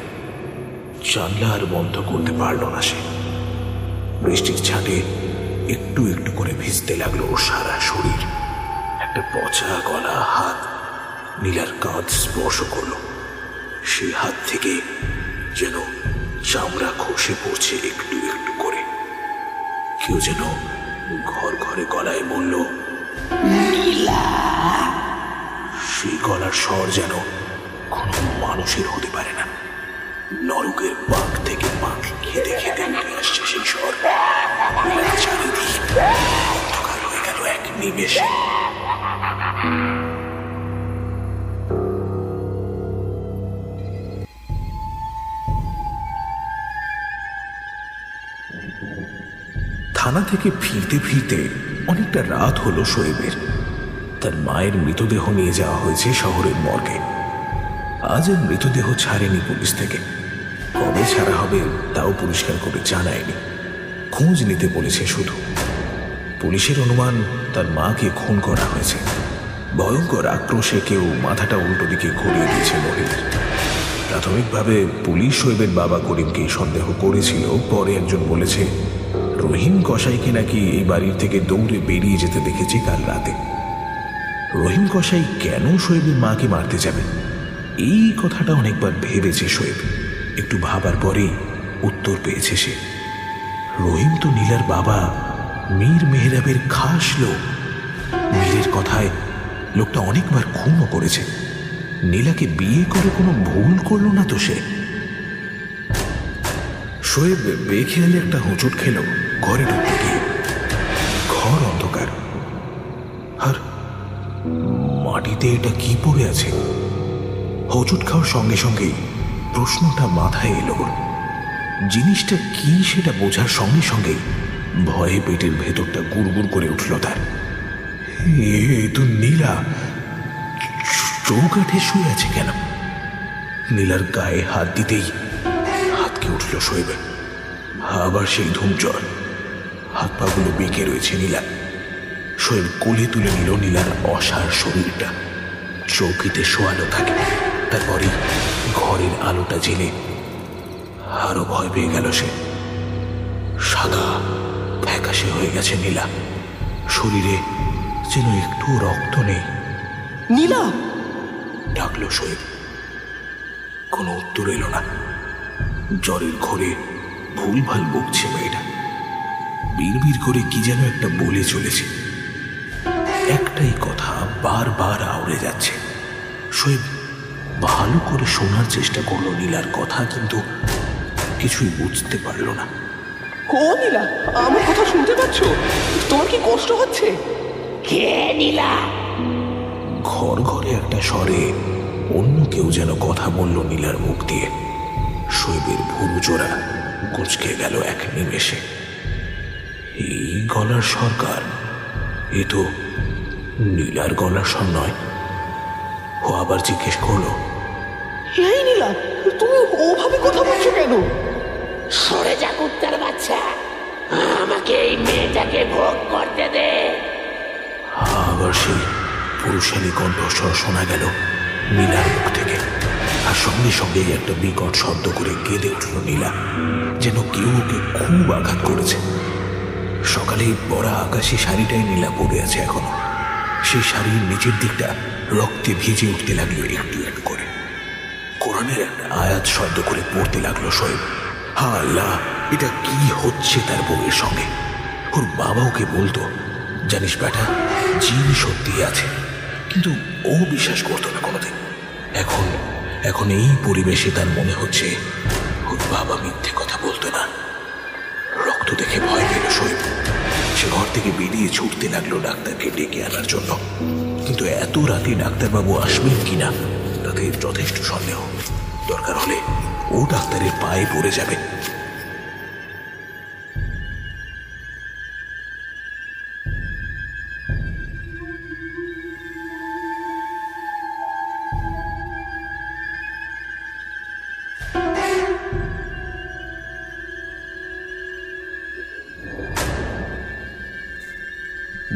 B: জানলা আর বন্ধ করতে পারল না সে। বৃষ্টির ছাঁটে একটু একটু করে ভিজতে লাগলো ওর সারা শরীর। একটা পচা গলা হাত নীলার কাঁধ স্পর্শ করলো। সে হাত থেকে যেন চামড়া খসে পড়ছে একটু একটু করে। কেউ যেন ঘর ঘরে গলায় বলল, নীলা। সেই গলার স্বর যেন কোনো মানুষের হতে পারে না। নরকের পাক থেকে পাক খেতে খেতে উঠে আসছে সেই স্বর। নীলার চারিদিক অন্ধকার হয়ে গেল এক নিমেষে। থানা থেকে ফিরতে ফিরতে অনেকটা রাত হলো শোয়েবের। তার মায়ের মৃতদেহ নিয়ে যাওয়া হয়েছে শহরের মর্গে। আজ আর মৃতদেহ ছাড়েনি পুলিশ থেকে। কবে ছাড়া হবে তাও পরিষ্কার করে জানায়নি। খোঁজ নিতে বলেছে শুধু। পুলিশের অনুমান তার মাকে খুন করা হয়েছে। ভয়ঙ্কর আক্রোশে কেউ মাথাটা উল্টো দিকে ঘুরিয়ে দিয়েছে মহিলার। প্রাথমিকভাবে পুলিশ শোয়েবের বাবা করিমকে সন্দেহ করেছিল। পরে একজন বলেছে রহিম কসাইকে নাকি এই বাড়ির থেকে দৌড়ে বেরিয়ে যেতে দেখেছে কাল রাতে। রহিম কসাই কেন শোয়েবের মাকে মারতে যাবে, এই কথাটা অনেকবার ভেবেছে শোয়েব। একটু ভাবার পরেই উত্তর পেয়েছে সে। রহিম তো নীলার বাবা মীর মেহরাবের খাস লোক। মীরের কথায় লোকটা অনেকবার খুনও করেছে। নীলাকে বিয়ে করে কোনো ভুল করল না তো সে। শোয়েব বেখেয়ালে একটা হোঁচট খেল ঘরে ঢুকতে গিয়ে। ঘর অন্ধকার, আর মাটিতে এটা কি পড়ে আছে। হোঁচট খাওয়ার সঙ্গে সঙ্গেই প্রশ্নটা মাথায় এলো। জিনিসটা কি সেটা বোঝার সঙ্গে সঙ্গেই ভয়ে পেটের ভেতরটা গুড়গুড় করে উঠল তার। এ তো নীলা চৌকাঠে শুয়ে আছে কেন? নীলার গায়ে হাত দিতেই হাতকে উঠল শোয়েবে। আবার সেই ধূমচর। হাত পাগুলো বেঁকে রয়েছে নীলা। শোয়েব কোলে তুলে নিল নীলার অসার শরীরটা। চৌকিতে শোয়ানো থাকে। তারপরে ঘরের আলোটা জেলে আরো ভয় পেয়ে গেল সে। সাদা ফ্যাকাশে হয়ে গেছে নীলা। শরীরে যেন একটু রক্ত নেই।
A: নীলা!
B: ডাকলো শোয়েব। কোনো উত্তর এলো না। জ্বরের ঘরে ভুলভাল বকছে মেয়েটা, বিড়বিড় করে কি যেন একটা বলে চলেছে। একটাই কথা বারবার আওড়ে যাচ্ছে। শোয়েব ভালো করে শোনার চেষ্টা করলো নীলার কথা, কিন্তু কিছুই বুঝতে পারল না।
A: ও নীলা, আমার কথা শুনতে পাচ্ছ? তোমার কি কষ্ট হচ্ছে?
C: কে নীলা?
B: ঘর ঘরে একটা স্বরে অন্য কেউ যেন কথা বলল নীলার মুখ দিয়ে। শোয়েবের ভুরু জোড়া কুঁচকে গেল এক নিমেষে। এই গলার সরকার, এ তো নীলার গলার স্বর নয়। ও আবার জিজ্ঞেস করলো,
A: এই নীলা, তুমি ওভাবে কথা বলছো কেন?
C: সরে যা কুত্তার বাচ্চা, আমাকে এই মেয়েটাকে ভোগ করতে দে।
B: আবার সেই পুরুষালী কণ্ঠস্বর শোনা গেল নীলার মুখ থেকে, আর সঙ্গে সঙ্গেই একটা বিকট শব্দ করে কেঁদে উঠল নীলা, যেন কেউ ওকে খুব আঘাত করেছে। সকালে পরা আকাশি শাড়িটাই নীলা পরে আছে এখনো। সেই শাড়ির নিচের দিকটা রক্তে ভিজে উঠতে লাগলো একটু একটু করে। কোরআনের একটা আয়াত শব্দ করে পড়তে লাগলো শোয়েব। হা আল্লাহ, এটা কি হচ্ছে তার বউয়ের সঙ্গে? ওর বাবা ওকে বলতো, জানিস বেটা, জিন সত্যি আছে, কিন্তু ও বিশ্বাস করতো না কোনোদিন। এখন এই পরিবেশে তার মনে হচ্ছে ওর বাবা মিথ্যে কথা বলতো না। রক্ত দেখে ভয় পেল শোয়েব। সে ঘর থেকে বেরিয়ে ছুটতে লাগলো ডাক্তারকে ডেকে আনার জন্য, কিন্তু এত রাতে ডাক্তারবাবু আসবেন কিনা তাতে যথেষ্ট সন্দেহ। দরকার হলে ও ডাক্তারের পায়ে পড়ে যাবে।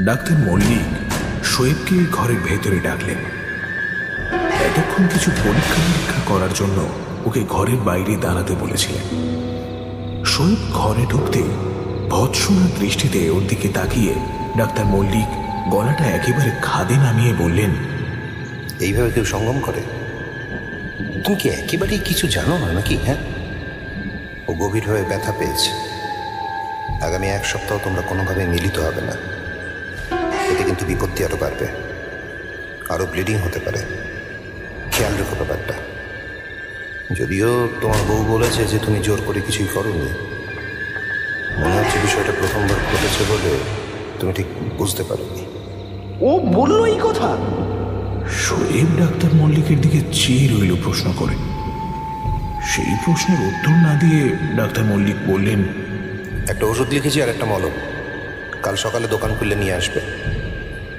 B: ডাক্তার মল্লিক শোয়েবকে ঘরের ভেতরে ডাকলেন। এতক্ষণ কিছু পরীক্ষা নিরীক্ষা করার জন্য ওকে ঘরের বাইরে দাঁড়াতে বলেছিলেন। শোয়েব ঘরে ঢুকতে ভৎসনা দৃষ্টিতে ওর দিকে তাকিয়ে ডাক্তার মল্লিক গলাটা একেবারে খাদে নামিয়ে বললেন,
H: এইভাবে কেউ সঙ্গম করে? তুমি কি একেবারেই কিছু জানো না নাকি? হ্যাঁ, ও গভীরভাবে ব্যথা পেয়েছে। আগামী 1 সপ্তাহ তোমরা কোনোভাবে মিলিত হবে না। এতে কিন্তু বিপত্তি আরো বাড়বে, আরো ব্লিডিং হতে পারে। খেয়াল রেখো ব্যাপারটা। যদিও তোমার বউ বলেছে যে তুমি জোর করে কিছুই করোনি, মনে হচ্ছে বিষয়টা প্রথমবার ঘটেছে বলে তুমি ঠিক বুঝতে পারোনি।
A: ও বললো এই কথা?
B: শোয়েব ডাক্তার মল্লিকের দিকে চেয়ে রইল প্রশ্ন করে। সেই প্রশ্নের উত্তর না দিয়ে ডাক্তার মল্লিক বললেন,
H: একটা ওষুধ লিখেছি আর একটা মলম, কাল সকালে দোকান খুলে নিয়ে আসবে।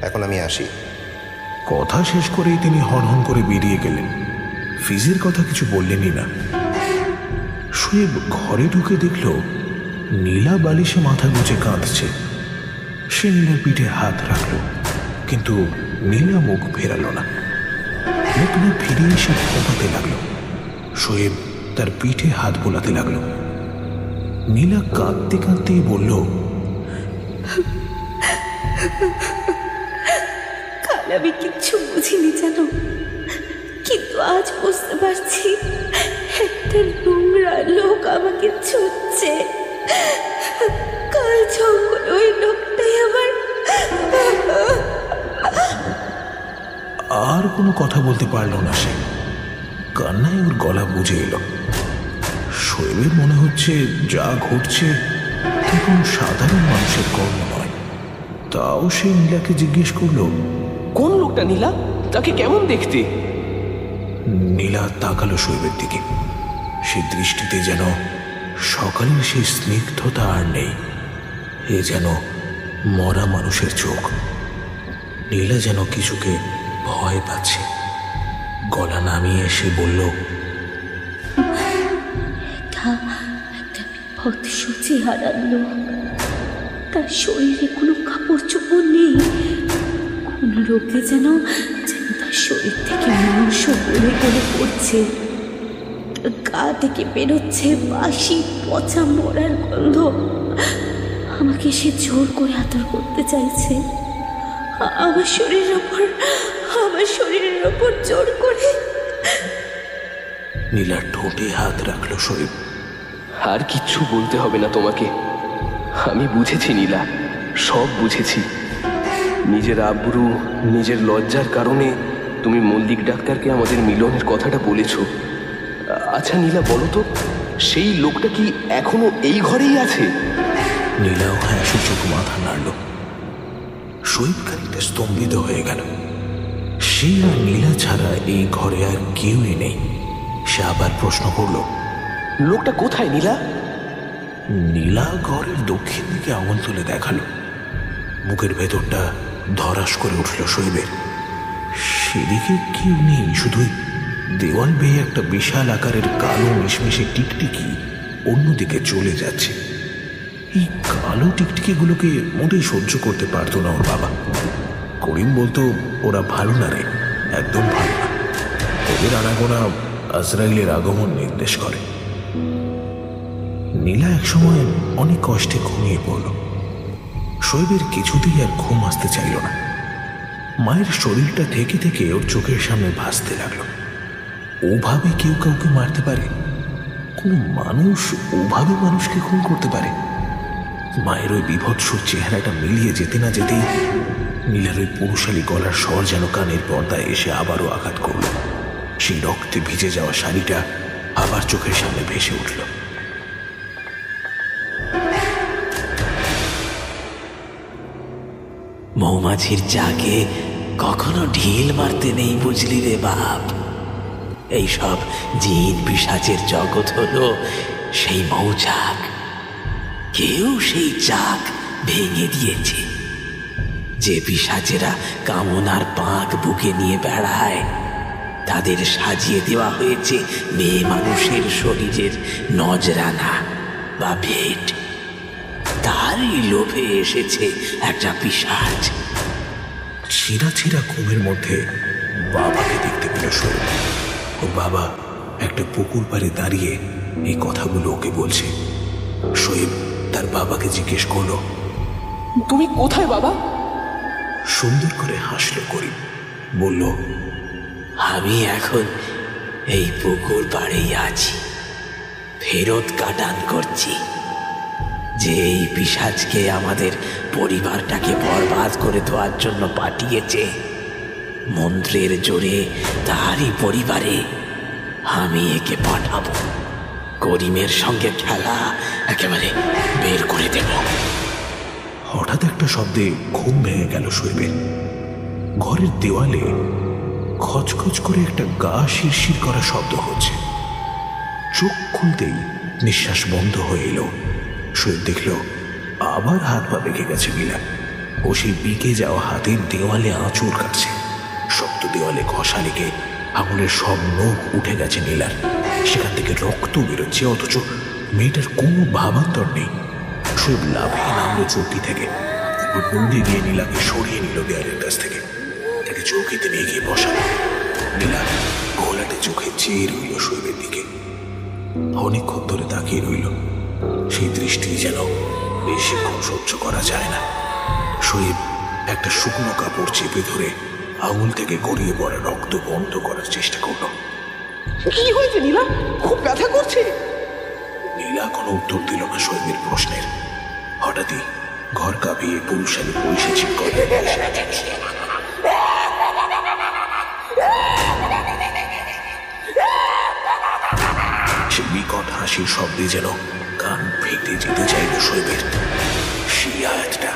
H: এখন আমি আসি।
B: কথা শেষ করেই তিনি হনহন করে বেরিয়ে গেলেন। ফিজের কথা কিছু বললেনই না। শোয়েব ঘরে ঢুকে দেখল নীলা বালিশে মাথা গুজে কাঁদছে। সে নীলার পিঠে হাত রাখল, কিন্তু নীলা মুখ ফেরালো না। মুখ না ফিরে এসে ফোটাতে লাগলো। শোয়েব তার পিঠে হাত বোলাতে লাগলো। নীলা কাঁদতে কাঁদতেই বলল,
E: কাল আমি কিচ্ছু বুঝিনি জানো, কিন্তু আজ বুঝতে পারছি একটা নোংরা লোক আমাকে ছুঁচ্ছে। কাল জঙ্গলে ওই লোকটাই আমার।
B: আর কোনো কথা বলতে পারল না সে। কান্নায় ওর গলা বুঝে এলো। শোয়েবের মনে হচ্ছে যা ঘটছে তা কোনো সাধারণ মানুষের কর্ম নয়। তাও সে নীলাকে জিজ্ঞেস করল,
A: কোন লোকটা নীলা? তাকে কেমন দেখতে?
B: নীলা তাকালো শোয়েবের দিকে। সে দৃষ্টিতে যেন সকালের সেই স্নিগ্ধতা আর নেই। এ যেন মরা মানুষের চোখ। নীলা যেন কিছুকে ভয় পাচ্ছে। গলা নামিয়ে এসে বলল,
E: একটা বিপদ সূচি হারান লোক। তার শরীরে কোনো কাপড় চোপড় নেই। কোন রোগে যেন তার শরীর থেকে মাংস গলে গলে পড়ছে। গা থেকে বেরোচ্ছে বাসি পচা মরার গন্ধ। আমাকে সে জোর করে আদর করতে চাইছে। আমার শরীরের ওপর জোর করে।
B: নীলার ঠোঁটে হাত রাখলো শোয়েব।
A: আর কিচ্ছু বলতে হবে না তোমাকে। আমি বুঝেছি নীলা, সব বুঝেছি। নিজের আব্রু, নিজের লজ্জার কারণে তুমি মল্লিক ডাক্তারকে আমাদের মিলনের কথাটা বলেছ। আচ্ছা নীলা, বলো তো, সেই লোকটা কি এখনো এই ঘরেই আছে?
B: নীলাও হ্যাঁ সূচক মাথা নাড়ল। শহীদ খানিকটা স্তম্ভিত হয়ে গেল। সে আর নীলা ছাড়া এই ঘরে আর কেউই নেই। সে আবার প্রশ্ন করল,
A: লোকটা কোথায় নীলা?
B: নীলা ঘরের দক্ষিণ দিকে আঙুল তুলে দেখালো। বুকের ভেতরটা ধরাস করে উঠল শৈবের। সেদিকে কেউ নেই, শুধুই দেওয়াল বেয়ে একটা বিশাল আকারের কালো মিশমিশে টিকটিকি অন্যদিকে চলে যাচ্ছে। এই কালো টিকটিকিগুলোকে মোটেই সহ্য করতে পারতো না ওর বাবা। করিম বলতো, ওরা ভালো না রে, একদম ভালো না। ওদের আনাগোনা আজরাইলের আগমন নির্দেশ করে। নীলা একসময় অনেক কষ্টে ঘুমিয়ে পড়ল। শৈবের কিছুতেই আর ঘুম আসতে চাইল না। মায়ের শরীরটা থেকে থেকে ওর চোখের সামনে ভাসতে লাগলো। ওভাবে কেউ কাউকে মারতে পারে? কোন মানুষ ওভাবে মানুষকে খুন করতে পারে? মায়ের ওই বিভৎস চেহারাটা মিলিয়ে যেতে না যেতেই নীলার ওই পুরুষালী গলার স্বর যেন কানের পর্দায় এসে আবারও আঘাত করল। সেই রক্তে ভিজে যাওয়া শাড়িটা আবার চোখের সামনে ভেসে উঠল।
C: মৌমাছির চাকে কখনো ঢিল মারতে নেই, বুঝলি রে বাপ। এইসব জিন পিশাচের জগৎ হলো সেই মৌচাক। কেউ সেই চাক ভেঙে দিয়েছে। যে পিশাচেরা কামনার পাক বুকে নিয়ে বেড়ায়, তাদের সাজিয়ে দেওয়া হয়েছে মেয়ে মানুষের শরীরের নজরানা বা ভেট। তারই লোভে এসেছে একটা পিশাচ।
B: ছিঁড়া ছিঁড়া ঘুমের মধ্যে বাবাকে দেখতে পেল শৈব। ওর বাবা একটা পুকুর পাড়ে দাঁড়িয়ে এই কথাগুলো ওকে বলছে। শৈব তার বাবাকে জিজ্ঞেস করলো,
A: তুমি কোথায় বাবা?
B: সুন্দর করে হাসল করিম, বলল,
C: আমি এখন এই পুকুর পাড়েই আছি, ফেরত কাটান করছি। যে এই পিশাচকে আমাদের পরিবারটাকে বরবাদ করে দেওয়ার জন্য পাঠিয়েছে, মন্ত্রের জোরে তারই পরিবারে আমি একে পাঠাবো। করিমের সঙ্গে খেলা একেবারে বের করে দেব।
B: হঠাৎ একটা শব্দে ঘুম ভেঙে গেল শৈবের। ঘরের দেওয়ালে খচখচ করে একটা গা শিরশির করা শব্দ হচ্ছে। চোখ খুলতেই নিঃশ্বাস বন্ধ হয়ে এলো। শৈব দেখল আবার হাত পা বেঁকে গেছে নীলা। ও সেই বিকে যাওয়া হাতের দেওয়ালে আঁচড় কাটছে। শক্ত দেওয়ালে ঘষা লেগে আঙুলের সব নখ উঠে গেছে নীলার। সেখান থেকে রক্ত বেরোচ্ছে, অথচ মেয়েটার কোনো ভাবান্তর নেই। শৈব লাফিয়ে নামলো চৌকি থেকে। তারপর দৌড়ে গিয়ে নীলাকে সরিয়ে নিল দেয়ালের কাছ থেকে। তাকে চৌকিতে নিয়ে গিয়ে বসালো। নীলা ঘোলাটে চোখে চেয়ে রইল শৈবের দিকে। অনেকক্ষণ ধরে তাকিয়ে রইল। সেই দৃষ্টি যেন বেশিক্ষণ সহ্য করা যায় না। শৈব একটা শুকনো কাপড় চেপে ধরে আঙুল থেকে গড়িয়ে পড়া রক্ত বন্ধ করার চেষ্টা করল।
A: কি হয়েছে নীলা? খুব ব্যথা করছে?
B: নীলা কোনো উত্তর দিল না শৈবের প্রশ্নের। হঠাৎই ঘর কাঁপিয়ে পুরুষালী পৈশাচিক গলায় সে বিকট হাসির শব্দে যেন কান ফেটে যেতে চাইল শৈবের। সেই আয়াতটা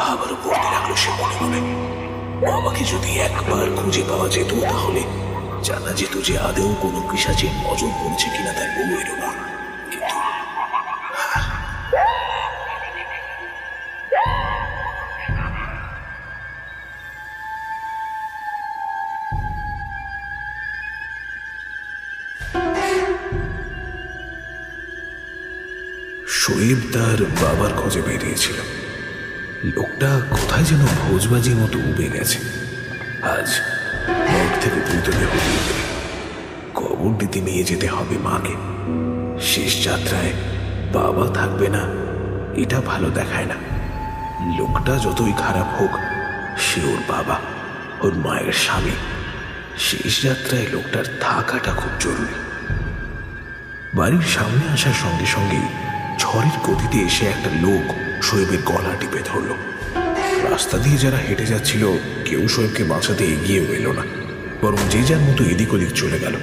B: আবারও পড়তে লাগলো সে মনে মনে। বাবাকে যদি একবার খুঁজে পাওয়া যেত, তাহলে জানা যেত যে আদেও কোনো পিশাচের নজর পড়েছে কিনা তার বউয়ের উপর। কিন্তু শোয়েব তার বাবার খোঁজে বেরিয়েছিল। লোকটা কোথায় যেন ভোজবাজির মতো উবে গেছে। আজ মঠ থেকে দ্রুতদেহ দিয়ে দেবে, কবর দিতে নিয়ে যেতে হবে মাকে। শেষ যাত্রায় বাবা থাকবে না, এটা ভালো দেখায় না। লোকটা যতই খারাপ হোক, সে ওর বাবা, ওর মায়ের স্বামী। শেষ যাত্রায় লোকটার থাকাটা খুব জরুরি। বাড়ির সামনে আসার সঙ্গে সঙ্গেই ঝড়ের গতিতে এসে একটা লোক শোয়েবের গলা টিপে ধরল। রাস্তা দিয়ে যারা হেঁটে যাচ্ছিল কেউ শোয়েবকে বাঁচাতে এগিয়েও এলো না, বরং যে যার মতো এদিক ওদিক চলে গেল।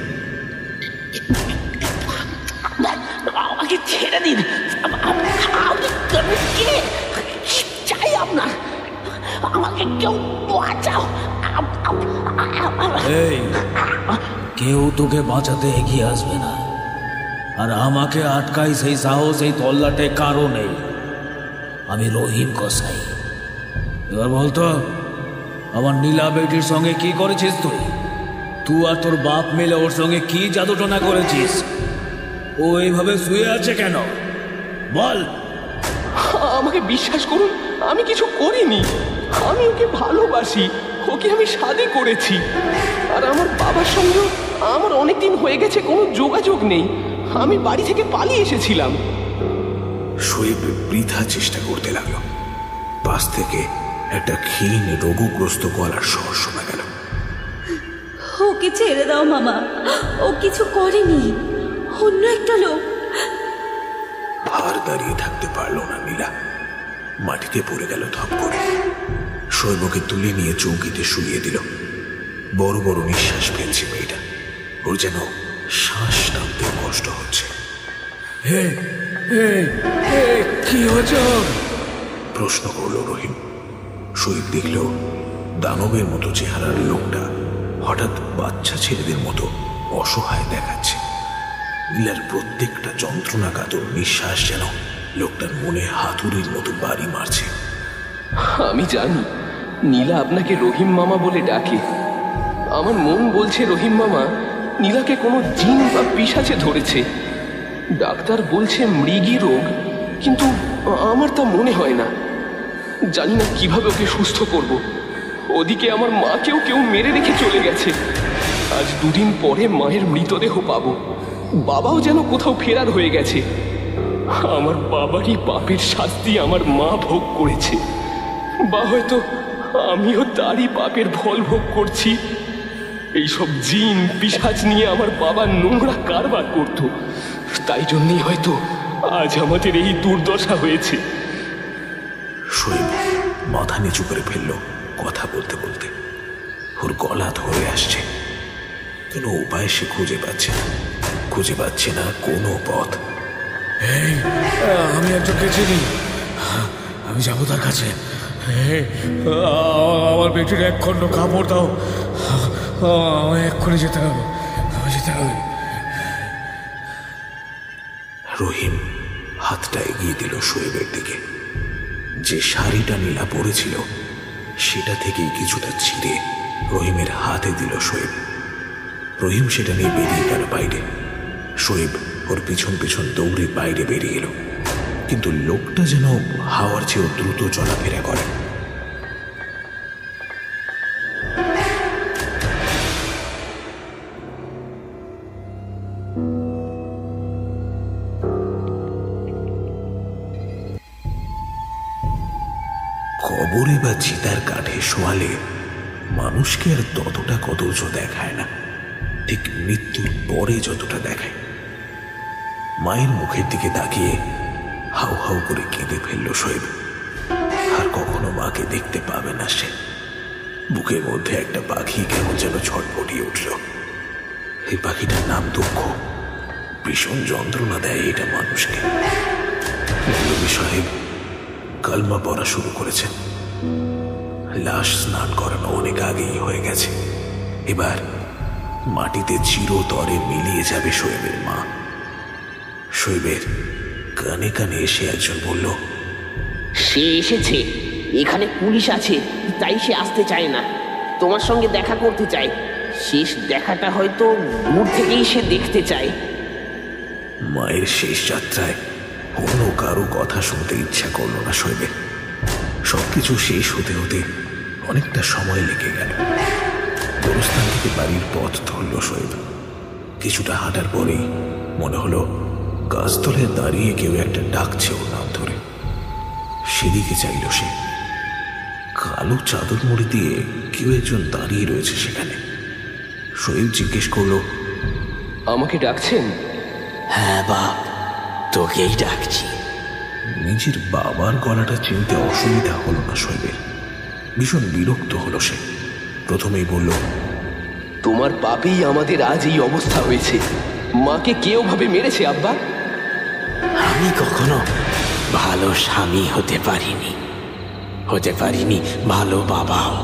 C: আমাকে ছেড়ে দিন, চাই আপনার, আমাকে কেউ বাঁচাও।
G: এই, কেউ তোকে বাঁচাতে এগিয়ে আসবে না, আর আমাকে আটকাই সেই সাহস এই তল্লাটে কারো নেই। আমি রহিম কসাই। এবার বলতো, আমার নীলা বেটির সঙ্গে কি করেছিস তুই? তুই আর তোর বাপ মিলে ওর সঙ্গে কি জাদুটনা করেছিস? ও এইভাবে শুয়ে আছে কেন? বল।
A: আমাকে বিশ্বাস করুন, আমি কিছু করিনি। আমি ওকে ভালোবাসি, ওকে আমি শাদি করেছি। আর আমার বাবার সঙ্গে আমার অনেকদিন হয়ে গেছে কোনো যোগাযোগ নেই। আমি বাড়ি থেকে পালিয়ে এসেছিলাম।
B: শোয়েব বৃথা চেষ্টা করতে লাগলো। পাশ থেকে একটা ক্ষীণ রোগগ্রস্ত গলার স্বর শোনা গেল।
E: ওকে ছেড়ে দাও মামা, ও কিছু করেনি, অন্য একটা লোক।
B: আর দাঁড়িয়ে থাকতে পারলো না নীলা, মাটিতে পড়ে গেল ধপ করে। শোয়েবকে তুলে নিয়ে চৌকিতে শুইয়ে দিল। বড় বড় নিঃশ্বাস ফেলছে মেয়েটা, ওর যেন শ্বাস টানতে কষ্ট হচ্ছে।
G: কি হয়েছে?
B: প্রশ্ন করল রহিম। শোয়েব দেখল দানবের মতো চেহারার লোকটা হঠাৎ বাচ্চা ছেলেদের মতো অসহায় দেখাচ্ছে। নীলার প্রত্যেকটা যন্ত্রণা কাতর নিঃশ্বাস যেন লোকটার মনে হাতুড়ির মতো বাড়ি মারছে।
A: আমি জানি নীলা আপনাকে রহিম মামা বলে ডাকে। আমার মন বলছে রহিম মামা নীলাকে কোনো জিন বা পিশাচে ধরেছে। ডাক্তার বলছে মৃগী রোগ, কিন্তু আমার তা মনে হয় না। জানি না কিভাবে ওকে সুস্থ করব। ওদিকে আমার মাকেও কেউ মেরে রেখে চলে গেছে। আজ দুদিন পরে মায়ের মৃতদেহ পাবো। বাবাও যেন কোথাও ফেরার হয়ে গেছে। আমার বাবারই পাপের শাস্তি আমার মা ভোগ করেছে, বা হয়তো আমিও তারই পাপের ফল ভোগ করছি। এইসব জিন পিশাচ নিয়ে আমার বাবা নোংরা কারবার করত, তাই জন্যই হয়তো আজ আমাদের এই দুর্দশা হয়েছে।
B: শোয়েব মাথা নিচু করে ফেলল কথা বলতে বলতে। ওর গলা ধরে আসছে, কোনো উপায় সে খুঁজে পাচ্ছে না কোনো পথ।
G: আমি একজনকে চিনি, আমি যাবো তার কাছে। আমার বেটির এক খণ্ড কাপড় দাও, আমায় এক্ষুনি যেতে হবে।
B: রহিম হাতটা এগিয়ে দিল শোয়েবের দিকে। যে শাড়িটা নীলা পরেছিল সেটা থেকেই কিছুটা ছিঁড়ে রহিমের হাতে দিল শোয়েব। রহিম সেটা নিয়ে বেরিয়ে গেল বাইরে। শোয়েব ওর পিছন পিছন দৌড়ে বাইরে বেরিয়ে এলো, কিন্তু লোকটা যেন হাওয়ার চেয়েও দ্রুত চলাফেরা করে। কবরে বা চিতার কাঠে শোয়ালে মানুষকে আর ততটা কদর্য দেখায় না, ঠিক মৃত্যুর পরে যতটা দেখায়। মায়ের মুখের দিকে তাকিয়ে হাউ হাউ করে কেঁদে ফেলল শোয়েব। আর কখনো মাকে দেখতে পাবে না সে। বুকের মধ্যে একটা পাখি কেমন যেন ছটফটিয়ে উঠল। এই পাখিটার নাম দুঃখ। ভীষণ যন্ত্রণা দেয় এটা মানুষকে। মৌলভী সাহেব কালমা পড়া শুরু করেছেন। লাশ স্নান করানো অনেক আগেই হয়ে গেছে। এবার মাটিতে চিরতরে মিলিয়ে যাবে শোয়েবের মা। শোয়েবের কানে কানে এসে একজন বলল,
I: সে এসেছে, এখানে পুলিশ আছে, তাই সে আসতে চায় না। তোমার সঙ্গে দেখা করতে চায়। শেষ দেখাটা হয়তো দূর থেকেই সে দেখতে চায়।
B: মায়ের শেষ যাত্রায় অন্য কারো কথা শুনতে ইচ্ছা করলো না শোয়েবের। সবকিছু শেষ হতে হতে অনেকটা সময় লেগে গেল। গোরস্থান থেকে বাড়ির পথ ধরল শোয়েব। কিছুটা হাঁটার পরেই মনে হলো গাছতলায় দাঁড়িয়ে কেউ একটা ডাকছে ওর নাম ধরে। সেদিকে চাইল সে। কালো চাদর মুড়ি দিয়ে কেউ একজন দাঁড়িয়ে রয়েছে সেখানে। শোয়েব জিজ্ঞেস করলো,
A: আমাকে ডাকছেন?
C: হ্যাঁ বাপ, তোকেই ডাকছি।
B: নিজের বাবার গলাটা চিনতে অসুবিধা হলো না শৈবের। ভীষণ বিরক্ত হলো সে। প্রথমেই বলল,
A: তোমার পাপেই আমাদের আজ এই অবস্থা হয়েছে। মাকে কেউ ভাবে মেরেছে আব্বা?
C: আমি কখনো ভালো স্বামী হতে পারিনি ভালো বাবাও,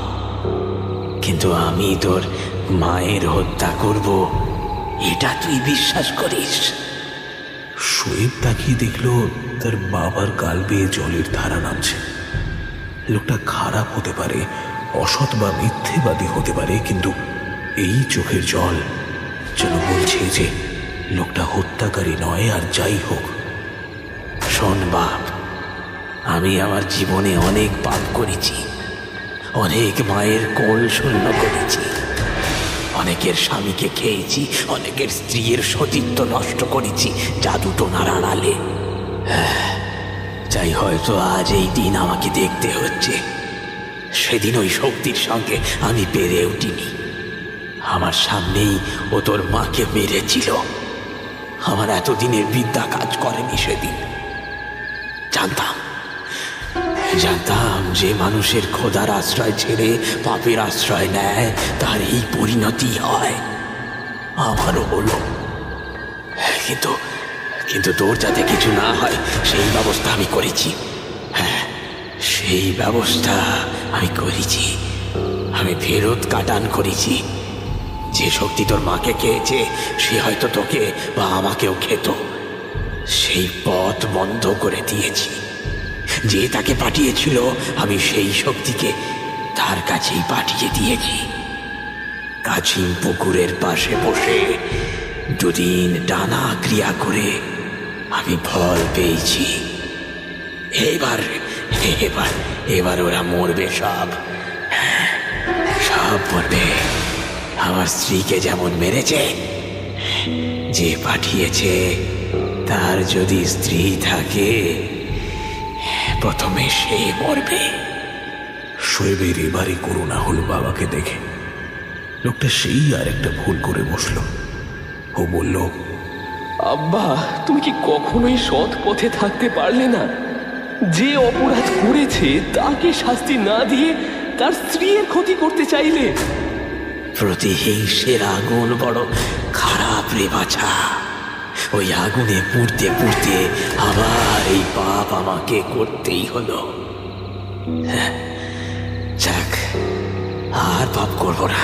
C: কিন্তু আমি তোর মায়ের হত্যা করব এটা তুই বিশ্বাস করিস?
B: শোয়েব তাকিয়ে দেখল তার বাবার গাল বেয়ে জলের ধারা নামছে। লোকটা খারাপ হতে পারে, অসৎ বা মিথ্যেবাদী হতে পারে, কিন্তু এই চোখের জল যেন বলছে যে লোকটা হত্যাকারী নয়। আর যাই হোক,
C: শোন বাপ, আমি আমার জীবনে অনেক পাপ করেছি, অনেক মায়ের কোল শূন্য করেছি, অনেকের স্বামীকে খেয়েছি, অনেকের স্ত্রীর সতীত্ব নষ্ট করেছি জাদু টোনার আড়ালে। তাই হয়তো আজ এই দিন আমাকে দেখতে হচ্ছে। সেদিন ওই শক্তির সঙ্গে আমি পেরে উঠিনি। আমার সামনেই ও তোর মাকে মেরেছিল। আমার এতদিনের বিদ্যা কাজ করেনি সেদিন। জানতাম যে মানুষের খোদার আশ্রয় ছেড়ে পাপের আশ্রয় নেয় তার এই পরিণতি হয়। আমারও হলো, কিন্তু তোর যাতে কিছু না হয় সেই ব্যবস্থা আমি করেছি। হ্যাঁ, সেই ব্যবস্থা আমি করেছি। আমি ফেরত কাটান করেছি। যে শক্তি তোর মাকে খেয়েছে সে হয়তো তোকে বা আমাকেও খেত। সেই পথ বন্ধ করে দিয়েছি। যে তাকে পাঠিয়েছিল আমি সেই শক্তিকে তার কাছেই পাঠিয়ে দিয়েছি। কাছিম পুকুরের পাশে বসে দুদিন টানা ক্রিয়া করে আমি ফল পেয়েছি। এবার ওরা মরবে, সব মরবে। আমার স্ত্রীকে যেমন মেরেছে, যে পাঠিয়েছে তার যদি স্ত্রী থাকে প্রথমে সে মরবে।
B: শোয়েবের এবারে করুণা হলো বাবাকে দেখে। লোকটা সেই আর একটা ভুল করে বসল। ও বলল,
A: আব্বা, তুমি কি কখনোই সৎ পথে থাকতে পারলে না? যে অপরাধ করেছে তাকে শাস্তি না দিয়ে তার স্ত্রীর ক্ষতি করতে চাইলে।
C: প্রতিহিংসের আগুন বড় খারাপ রে বাছা। ওই আগুনে পুড়তে পুড়তে আবার এই পাপ আমাকে করতেই হলো। যাক, আর পাপ করবো না।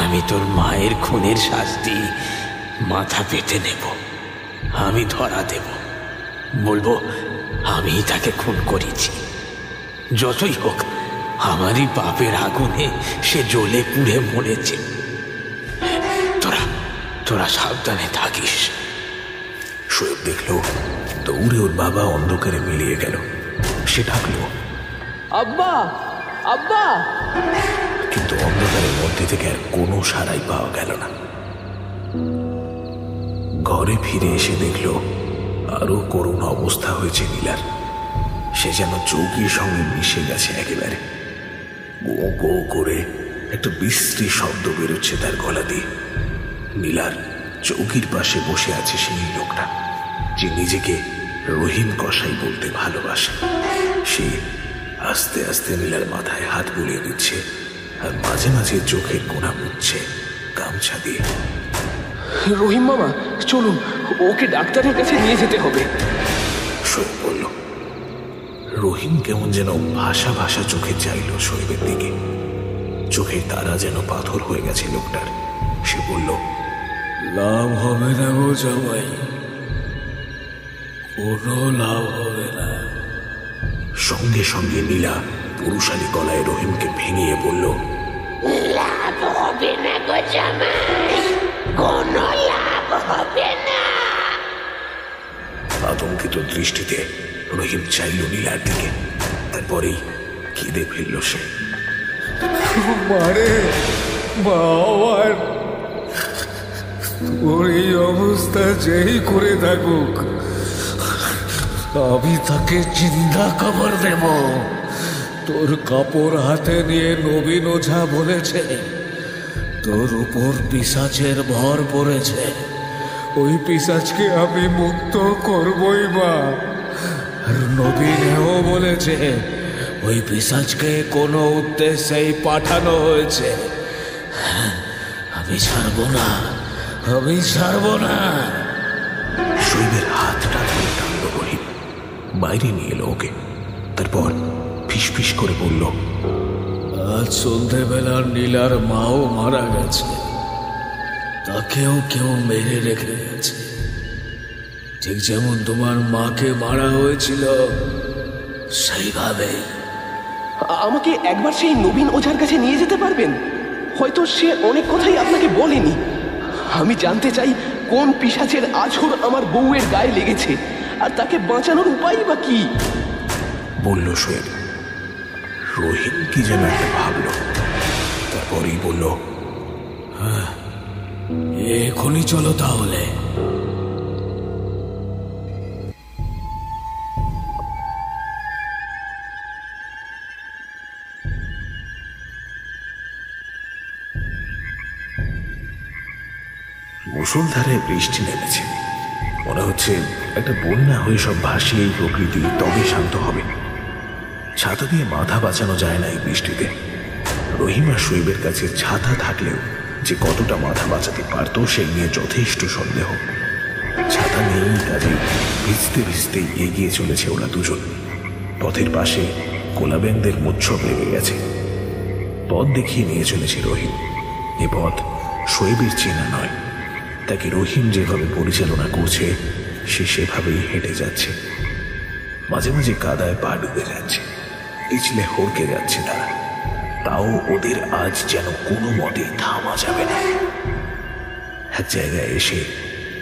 C: আমি তোর মায়ের খুনের শাস্তি মাথা পেতে নেব। আমি ধরা দেব, বলবো আমি তাকে খুন করেছি। যতই হোক, আমারই পাপের আগুনে সে জ্বলে পুড়ে মরেছে। তোরা সাবধানে থাকিস।
B: শোয়েব দেখল দৌড়ে ওর বাবা অন্ধকারে মিলিয়ে গেল। সে ডাকলো,
A: আব্বা, আব্বা।
B: কিন্তু অন্ধকারের মধ্যে থেকে আর কোনো সাড়াই পাওয়া গেল না। ঘরে ফিরে এসে দেখল আরো করুণ অবস্থা হয়েছে নীলার। সে যেন চৌকির সঙ্গে মিশে গেছে একেবারে। গো গো করে একটা বিশ্রী শব্দ বেরোচ্ছে তার গলা দিয়ে। নীলার চৌকির পাশে বসে আছে সেই লোকটা যে নিজেকে রহিম কসাই বলতে ভালোবাসে। সে আস্তে আস্তে নীলার মাথায় হাত বুলিয়ে দিচ্ছে আর মাঝে মাঝে চোখের কোণা মুছছে গামছা দিয়ে।
A: রহিম মামা, চলুন, ওকে ডাক্তারের কাছে নিয়ে যেতে হবে।
B: শোয়েব বলল। রহিম কেমন যেন ভাষা ভাষা চোখে চাইল শোয়েবের দিকে। চোখের তারা যেন পাথর হয়ে গেছে লোকটার। সে বলল,
G: লাভ হবে না গো জামাই, কোনো লাভ হবে না।
B: সঙ্গে সঙ্গে নীলা পুরুষালী গলায় রহিমকে ভেঙিয়ে বলল,
I: লাভ হবে না গো জামাই, কোনো লাভ হবে না।
B: আতঙ্কিত দৃষ্টিতে রহিম চাইল নীলার দিকে। তারপরেই কেঁদে ফেলল সে।
G: মারে বাবার, তোর এই অবস্থা যেই করে থাকুক, আমি তাকে জিন্দা কবর দেব। তোর কাপড় হাতে নিয়ে নবীন ওঝা বলেছে তোর উপর পিশাচের ভর পড়েছে। ওই পিশাচকে আমি মুক্ত করবই বা। আর নবীনেও বলেছে ওই পিশাচকে কোনো উদ্দেশ্যেই পাঠানো হয়েছে। আমি ছাড়বো না, আমি ছাড়বো না।
B: শৈবের হাতটা ধরে টানল রহিম, বাইরে নিয়ে এলো ওকে। তারপর ফিসফিস করে বলল,
G: আজ সন্ধ্যেবেলার নীলার মাও মারা গেছে, তাকেও কেউ মেরে রেখে গেছে, ঠিক যেমন তোমার মাকে মারা হয়েছিল সেইভাবে।
A: আমাকে একবার সেই নবীন ওঝার কাছে নিয়ে যেতে পারবেন? হয়তো সে অনেক কথাই আপনাকে বলেনি। আমি জানতে চাই কোন পিশাচের আছর আমার বউয়ের গায়ে লেগেছে, আর তাকে বাঁচানোর উপায় বা কি?
B: বলল শোয়েব। রহিম কি যেন একটা ভাবল, তারপরেই বলল,
G: এখনই চলো তাহলে।
B: মুষলধারে বৃষ্টি নেমেছে। মনে হচ্ছে একটা বন্যা হয়ে সব ভাসিয়ে এই প্রকৃতি তবে শান্ত হবে। ছাতা দিয়ে মাথা বাঁচানো যায় না এই বৃষ্টিতে। রহিম আর শোয়েবের কাছে ছাতা থাকলেও যে কতটা মাথা বাঁচাতে পারত সেই নিয়ে যথেষ্ট সন্দেহ। ছাতা নেই, কাজে ভিজতে ভিজতেই এগিয়ে চলেছে ওরা দুজন। পথের পাশে কোলাবেনদের মুচ্ছব লেগে গেছে। পথ দেখিয়ে নিয়ে চলেছে রহিম। এ পথ শোয়েবের চেনা নয়। তাকে রহিম যেভাবে পরিচালনা করছে সে সেভাবেই হেঁটে যাচ্ছে। মাঝে মাঝে কাদায় পা ডুবে যাচ্ছে, পিছলে হড়কে যাচ্ছে তারা। তাও ওদের আজ যেন কোনো মতেই থামা যাবে না। এক জায়গায় এসে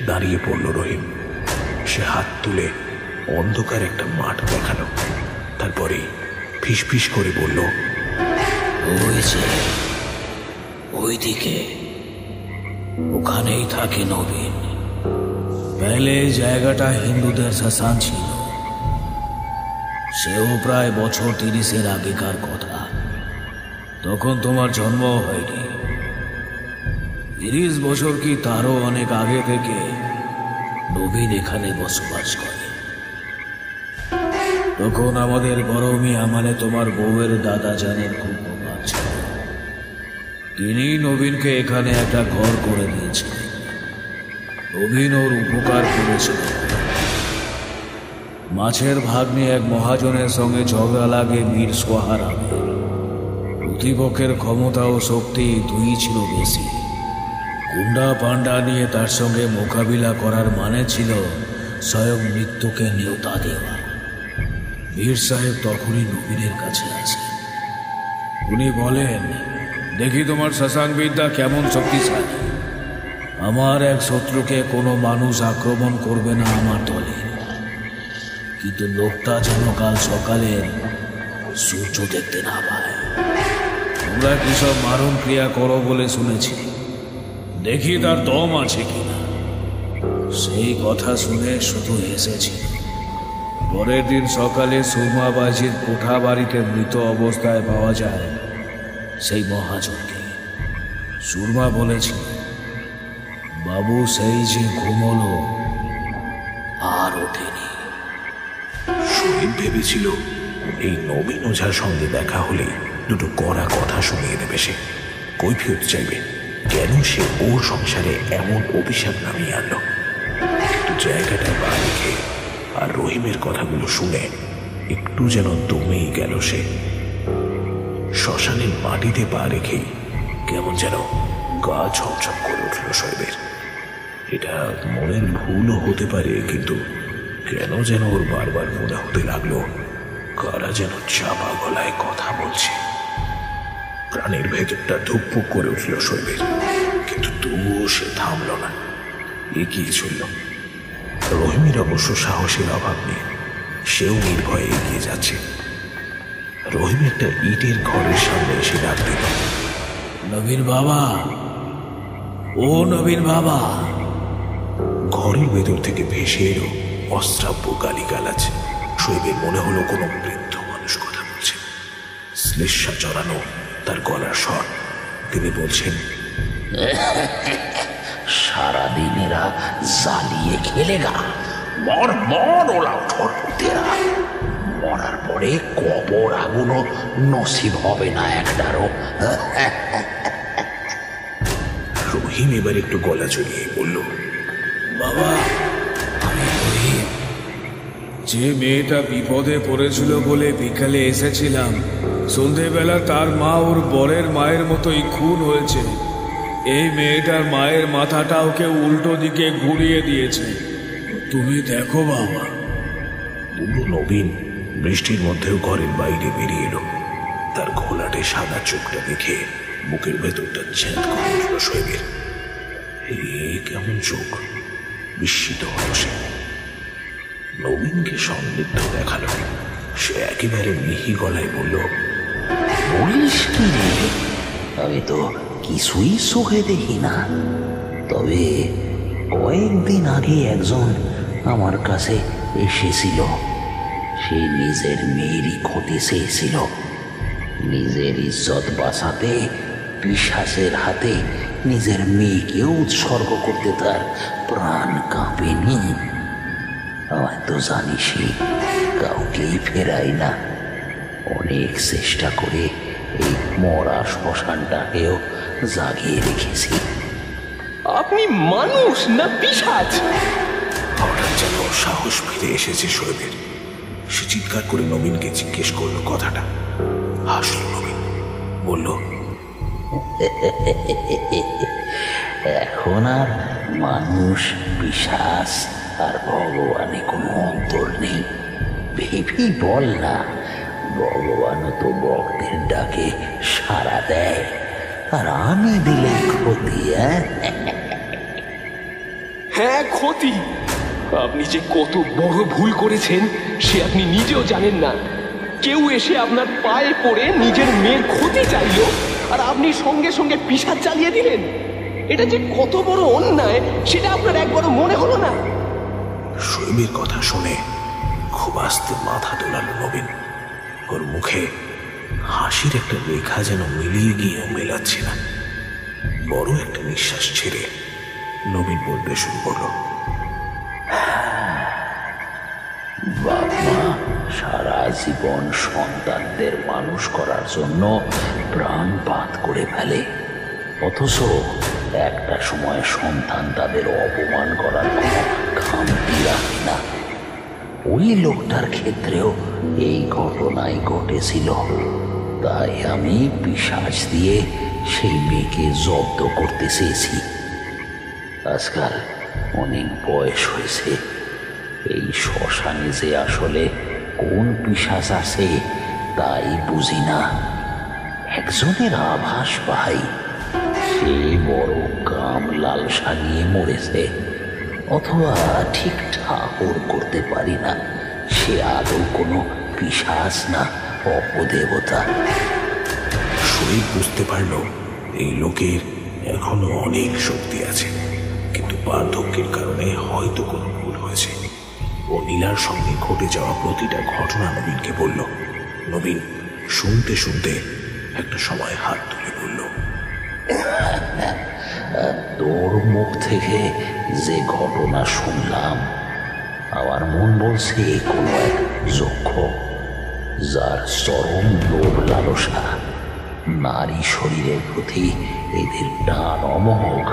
B: দাঁড়িয়ে পড়ল রহিম। সে হাত তুলে অন্ধকার একটা মাঠ দেখালো। তারপরে ফিসফিস করে বলল,
G: ওই যে ওইদিকে, ওখানেই থাকে নবীন। পেলে জায়গাটা হিন্দুদের শ্মশান ছিল। সেও প্রায় বছর 30-এর আগেকার কথা। তখন তোমার জন্ম হয়নি। 30 বছর কি তারও অনেক আগে থেকে নবীন এখানে বসবাস করে। তখন আমাদের বড় মিয়া মানে তোমার বউয়ের দাদা জানের খুব প্রভাব ছিল। তিনি নবীনকে এখানে একটা ঘর করে দিয়েছিলেন। নবীন ওর উপকার করেছিল। মাছের ভাগ নিয়ে এক মহাজনের সঙ্গে ঝগড়া লাগে বীর সোহারামের। প্রতিপক্ষের ক্ষমতা ও শক্তি দুই ছিল বেশি। গুন্ডা পান্ডা নিয়ে তার সঙ্গে মোকাবিলা করার মানে ছিল স্বয়ং মৃত্যুকে নেওতা দেওয়া। বীর সাহেব তখনই নবীনের কাছে আসেন। উনি বলেন, দেখি তোমার শ্মশান বিদ্যা কেমন শক্তিশালী। আমার এক শত্রুকে কোনো মানুষ আক্রমণ করবে না আমার দলে, কিন্তু লোকটা যেন কাল সকালে সূর্য দেখতে না পায়। তোমরা কি সব মারণ ক্রিয়া করো বলে শুনেছি, দেখি তার দম আছে কিনা। সেই কথা শুনে শুধু হেসেছি। পরের দিন সকালে সুরমাবাজির কোঠা বাড়িতে মৃত অবস্থায় পাওয়া যায় সেই মহাজনকে। সুরমা বলেছিল, বাবু সেই যে ঘুমলো আর ওঠেনি।
B: শহীদ ভেবেছিল এই নবীন ওঝার সঙ্গে দেখা হলে দুটো কড়া কথা শুনিয়ে দেবে। সে কৈফিয়ত চাইবে কেন সে ওর সংসারে এমন অভিশাপ নামিয়ে আনলো। কিন্তু জায়গাটায় পা রেখে আর রহিমের কথাগুলো শুনে একটু যেন দমেই গেল সে। শ্মশানের মাটিতে পা রেখেই কেমন যেন গা ছমছম করে উঠল শোয়েবের। এটা মনের ভুলও হতে পারে, কিন্তু কেন যেন ওর বারবার মনে হতে লাগলো কারা যেন চাপা গলায় কথা বলছে। প্রাণের ভেতরটা ধুকপুক করে উঠল শোয়েবের, কিন্তু তবুও সে থামল না, এগিয়ে চলল। রহিমের অবশ্য সাহসের অভাব নেই, সেও নির্ভয়ে এগিয়ে যাচ্ছে। রহিম একটা ইটের ঘরের সামনে এসে ডাক দিল,
G: নবীন বাবা, ও নবীন বাবা।
B: ঘরের ভেতর থেকে ভেসে এলো অশ্রাব্য গালিগালাজ। শোয়েবের মনে হলো কোনো বৃদ্ধ মানুষ কথা বলছে। শ্লেষা জড়ানো তার গলার স্বর। তিনি বলছেন,
C: সারাদিন এরা জ্বালিয়ে খেলেগা। মর মর ওলা ঠোর পুতেরা, মরার পরে কবর আগুনও নসিব হবে না একটারও।
B: রহিম এবার একটু গলা চড়িয়ে বলল,
G: বাবা, আমি রহিম। যে মেয়েটা বিপদে পড়েছিল বলে বিকালে এসেছিলাম, সন্ধেবেলা তার মা ওর বরের মায়ের মতোই খুন হয়েছে। এই মেয়েটার মায়ের মাথাটা ওকে উল্টো দিকে ঘুরিয়ে দিয়েছে। তুমি দেখো বাবা।
B: বুড়ো নবীন বৃষ্টির মধ্যেও ঘরের বাইরে বেরিয়ে এলো। তার ঘোলাটে সাদা চোখটা দেখে বুকের ভেতরটা ছেদ করে উঠল শোয়েবের। কেমন চোখ! বিস্মিত হল সে। নবীনকে সন্দিগ্ধ দেখালো। সে একেবারে মিহি গলায় বলল,
C: বলিস কি রে? আমি তো কিছুই চোখে দেখি না। তবে কয়েকদিন আগে একজন আমার কাছে এসেছিল। সে নিজের মেয়েরই ক্ষতি চেয়েছিল। নিজের ইজ্জত বাঁচাতে পিশাচের হাতে নিজের মেয়েকে উৎসর্গ করতে তার প্রাণ কাঁপেনি। আমায় তো জানিসই, কাউকেই ফেরাই না। অনেক চেষ্টা করে এই মরা শ্মশানটাকেও জাগিয়ে রেখেছি।
A: আপনি মানুষ না পিশাচ?
B: হঠাৎ যেন সাহস ফিরে এসেছে শোয়েবের। সে চিৎকার করে নবীনকে জিজ্ঞেস করলো কথাটা। হাসল নবীন, বলল,
C: এখন আর মানুষ, পিশাচ আর ভগবানে কোনো অন্তর নেই। ভেবেই বল না, ভগবানও তো ভক্তের ডাকে সাড়া দেয়, আর আমি দিলে ক্ষতি।
A: হ্যাঁ, ক্ষতি। আপনি যে কত বড় ভুল করেছেন সে আপনি নিজেও জানেন না। কেউ এসে আপনার পায়ে পড়ে নিজের মেয়ের ক্ষতি চাইলো, আর আপনি সঙ্গে সঙ্গে পিশাচ চালিয়ে দিলেন। এটা যে কত বড় অন্যায় সেটা আপনার একবারও মনে হলো না?
B: শোয়েবের কথা শুনে খুব আস্তে মাথা দোলালো নবীন। ওর মুখে হাসির একটা রেখা যেন মিলিয়ে গিয়েও মেলাচ্ছে না। বড় একটা নিঃশ্বাস ছেড়ে নবীন বলতে শুরু করল,
C: বাপ মা সারা জীবন সন্তানদের মানুষ করার জন্য প্রাণপাত করে ফেলে, অথচ একটা সময় সন্তান তাদের অপমান করার কোনো খামতি রাখে না। ওই লোকটার ক্ষেত্রেও এই ঘটনাই ঘটেছিল। তাই আমি পিশাচ দিয়ে সেই মেয়েকে জব্দ করতে চেয়েছি। আজকাল অনেক বয়স হয়েছে। এই শ্মশানে যে আসলে কোন পিশাচ আছে তাই বুঝি না। একজনের আভাস পাই, সে বড় কাম লালসা নিয়ে মরেছে, অথবা ঠিক ঠাকুর করতে পারি না সে আদৌ কোনো পিশাচ না অপদেবতা।
B: শরীর বুঝতে পারল এই লোকের এখনো অনেক শক্তি আছে, কিন্তু বার্ধক্যের কারণে হয়তো কোনো ভুল হয়েছে। ও নীলার সঙ্গে ঘটে যাওয়া প্রতিটা ঘটনা নবীনকে বলল। নবীন শুনতে শুনতে একটা সময় হাত তুলে বলল,
C: তোর মুখ থেকে যে ঘটনা শুনলাম, আমার মন বলছে কোনো এক যক্ষ, যার চরম লোভ লালসা, নারী শরীরের প্রতি এদের টান অমোঘ,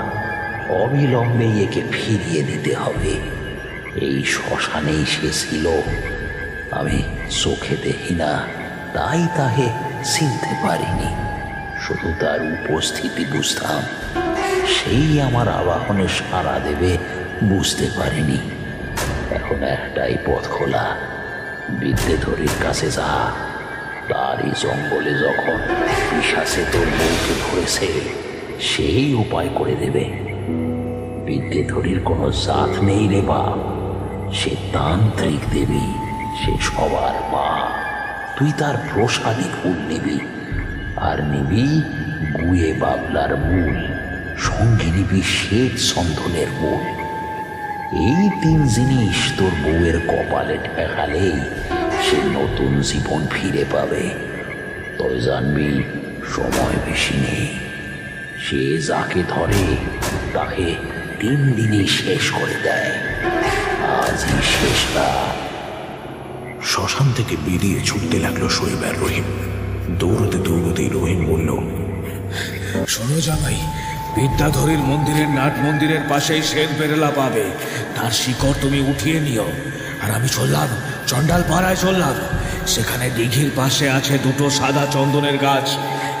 C: অবিলম্বে একে ফিরিয়ে দিতে হবে। এই শ্মশানেই সে ছিল। আমি চোখে দেখি না, তাই তাহে চিনতে পারিনি। শুধু তার উপস্থিতি বুঝতাম। সেই আমার আবাহনে সাড়া দেবে বুঝতে পারিনি। এখন একটাই পথ খোলা, বিদ্যেধরীর কাছে যা। তারই জঙ্গলে যখন পিশাচে তোর বউকে ধরেছে, সেই উপায় করে দেবে। বিদ্যেধরীর কোনো জাত নেই রে বাপ। সে তান্ত্রিক দেবী, সে সবার মা। তুই তার প্রসাদী ফুল নিবি, আর নিবি গুয়ে বাবলার মূল, সঙ্গে নিবি শ্বেত চন্দনের মূল। এই তিন জিনিস তোর বউয়ের কপালে ঠেকালেই সে নতুন জীবন ফিরে পাবে। তবে জানবি, সময় বেশি নেই। সে যাকে ধরে তাকে 3 দিনই শেষ করে দেয়। আজই শেষ রাত।
B: শ্মশান থেকে বেরিয়ে ছুটতে লাগলো শোয়েব আর রহিম। দৌড়তে দৌড়তেই রহিম বলল,
G: শোনো জামাই, বিদ্যাধরীর মন্দিরের নাট মন্দিরের পাশেই শ্বেত বেরেলা পাবে। তার শিকড় তুমি উঠিয়ে নিও। আর আমি চললাম চন্ডাল পাড়ায় চললাম। সেখানে দিঘির পাশে আছে 2টো সাদা চন্দনের গাছ।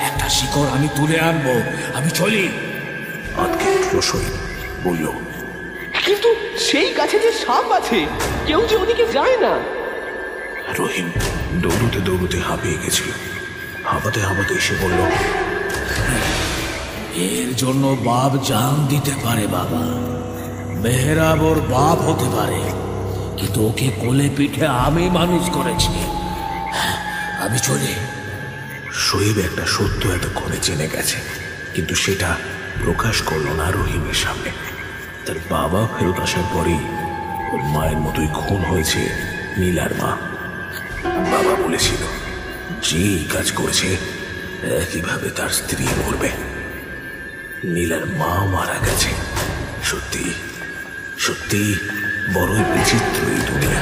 G: একটা শিকড় আমি তুলে আনবো। আমি চলি।
B: আটকে উঠলো শোয়েব, বলল,
A: কিন্তু সেই গাছে যে সাপ আছে, কেউ যে ওদিকে যায় না।
B: রহিম দৌড়তে দৌড়তে হাঁপিয়ে গেছিল। হাঁপাতে হাঁপাতে এসে বলল,
G: এর জন্য বাপ জান দিতে পারে বাবা। মেহরাব ওর বাপ হতে পারে, কিন্তু ওকে কোলে পিঠে আমি মানুষ করেছি। আমি চলি।
B: শোয়েব একটা সত্য এতক্ষণে জেনে গেছে, কিন্তু সেটা প্রকাশ করলো না রহিমের সামনে। তার বাবা ফেরত আসার পরেই ওর মায়ের মতোই খুন হয়েছে নীলার মা। বাবা বলেছিল যে কাজ করেছে কিভাবে তার স্ত্রী করবে। নীলার মা মারা গেছে। সত্যি সত্যি বড়ই বিচিত্র এই দুনিয়া।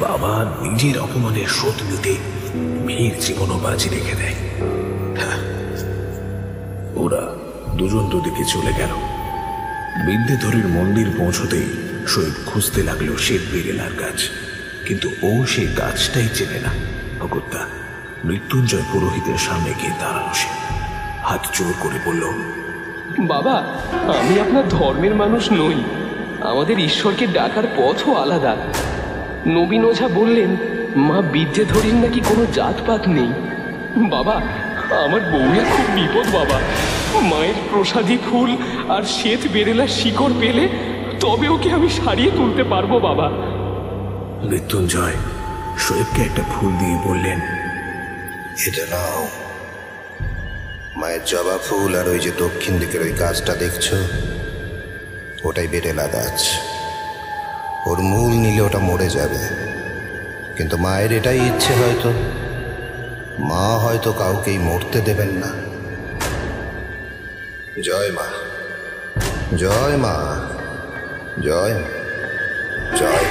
B: বাবা নিজের অপমানের শোধ নিতে মেয়ের জীবনও বাজি রেখে দেয়। ওরা দুজন দুদিকে চলে গেল। বিদ্যাধরীর মন্দির পৌঁছতেই শোয়েব খুঁজতে লাগলো শ্বেত বেরেলার গাছ, কিন্তু ও সেই গাছটাই চেনে না। অগত্যা মৃত্যুঞ্জয় পুরোহিতের সামনে গিয়ে দাঁড়ালো সে। হাত জোর করে বলল,
A: বাবা, আমি আপনার ধর্মের মানুষ নই। আমাদের ঈশ্বরকে ডাকার পথও আলাদা। নবীন ওঝা বললেন মা বিদ্যাধরীর নাকি কোনো জাতপাত নেই। বাবা, আমার বউয়ের খুব বিপদ বাবা। মায়ের প্রসাদী ফুল আর শ্বেত বেরেলার শিকড় পেলে তবে ওকে আমি সারিয়ে তুলতে পারবো বাবা।
B: মৃত্যুঞ্জয় শোয়েবকে একটা ফুল দিয়ে বললেন,
H: এটা নাও। মায়ের জবা ফুল আর ওই যে দক্ষিণ দিকের ওই গাছটা দেখছো, ওটাই বেরেলা গাছ। ওর মূল নিলে ওটা মরে যাবে, কিন্তু মায়ের এটাই ইচ্ছে, হয়তো মা হয়তো কাউকেই মরতে দেবেন না। জয় মা, জয় মা, জয় জয়।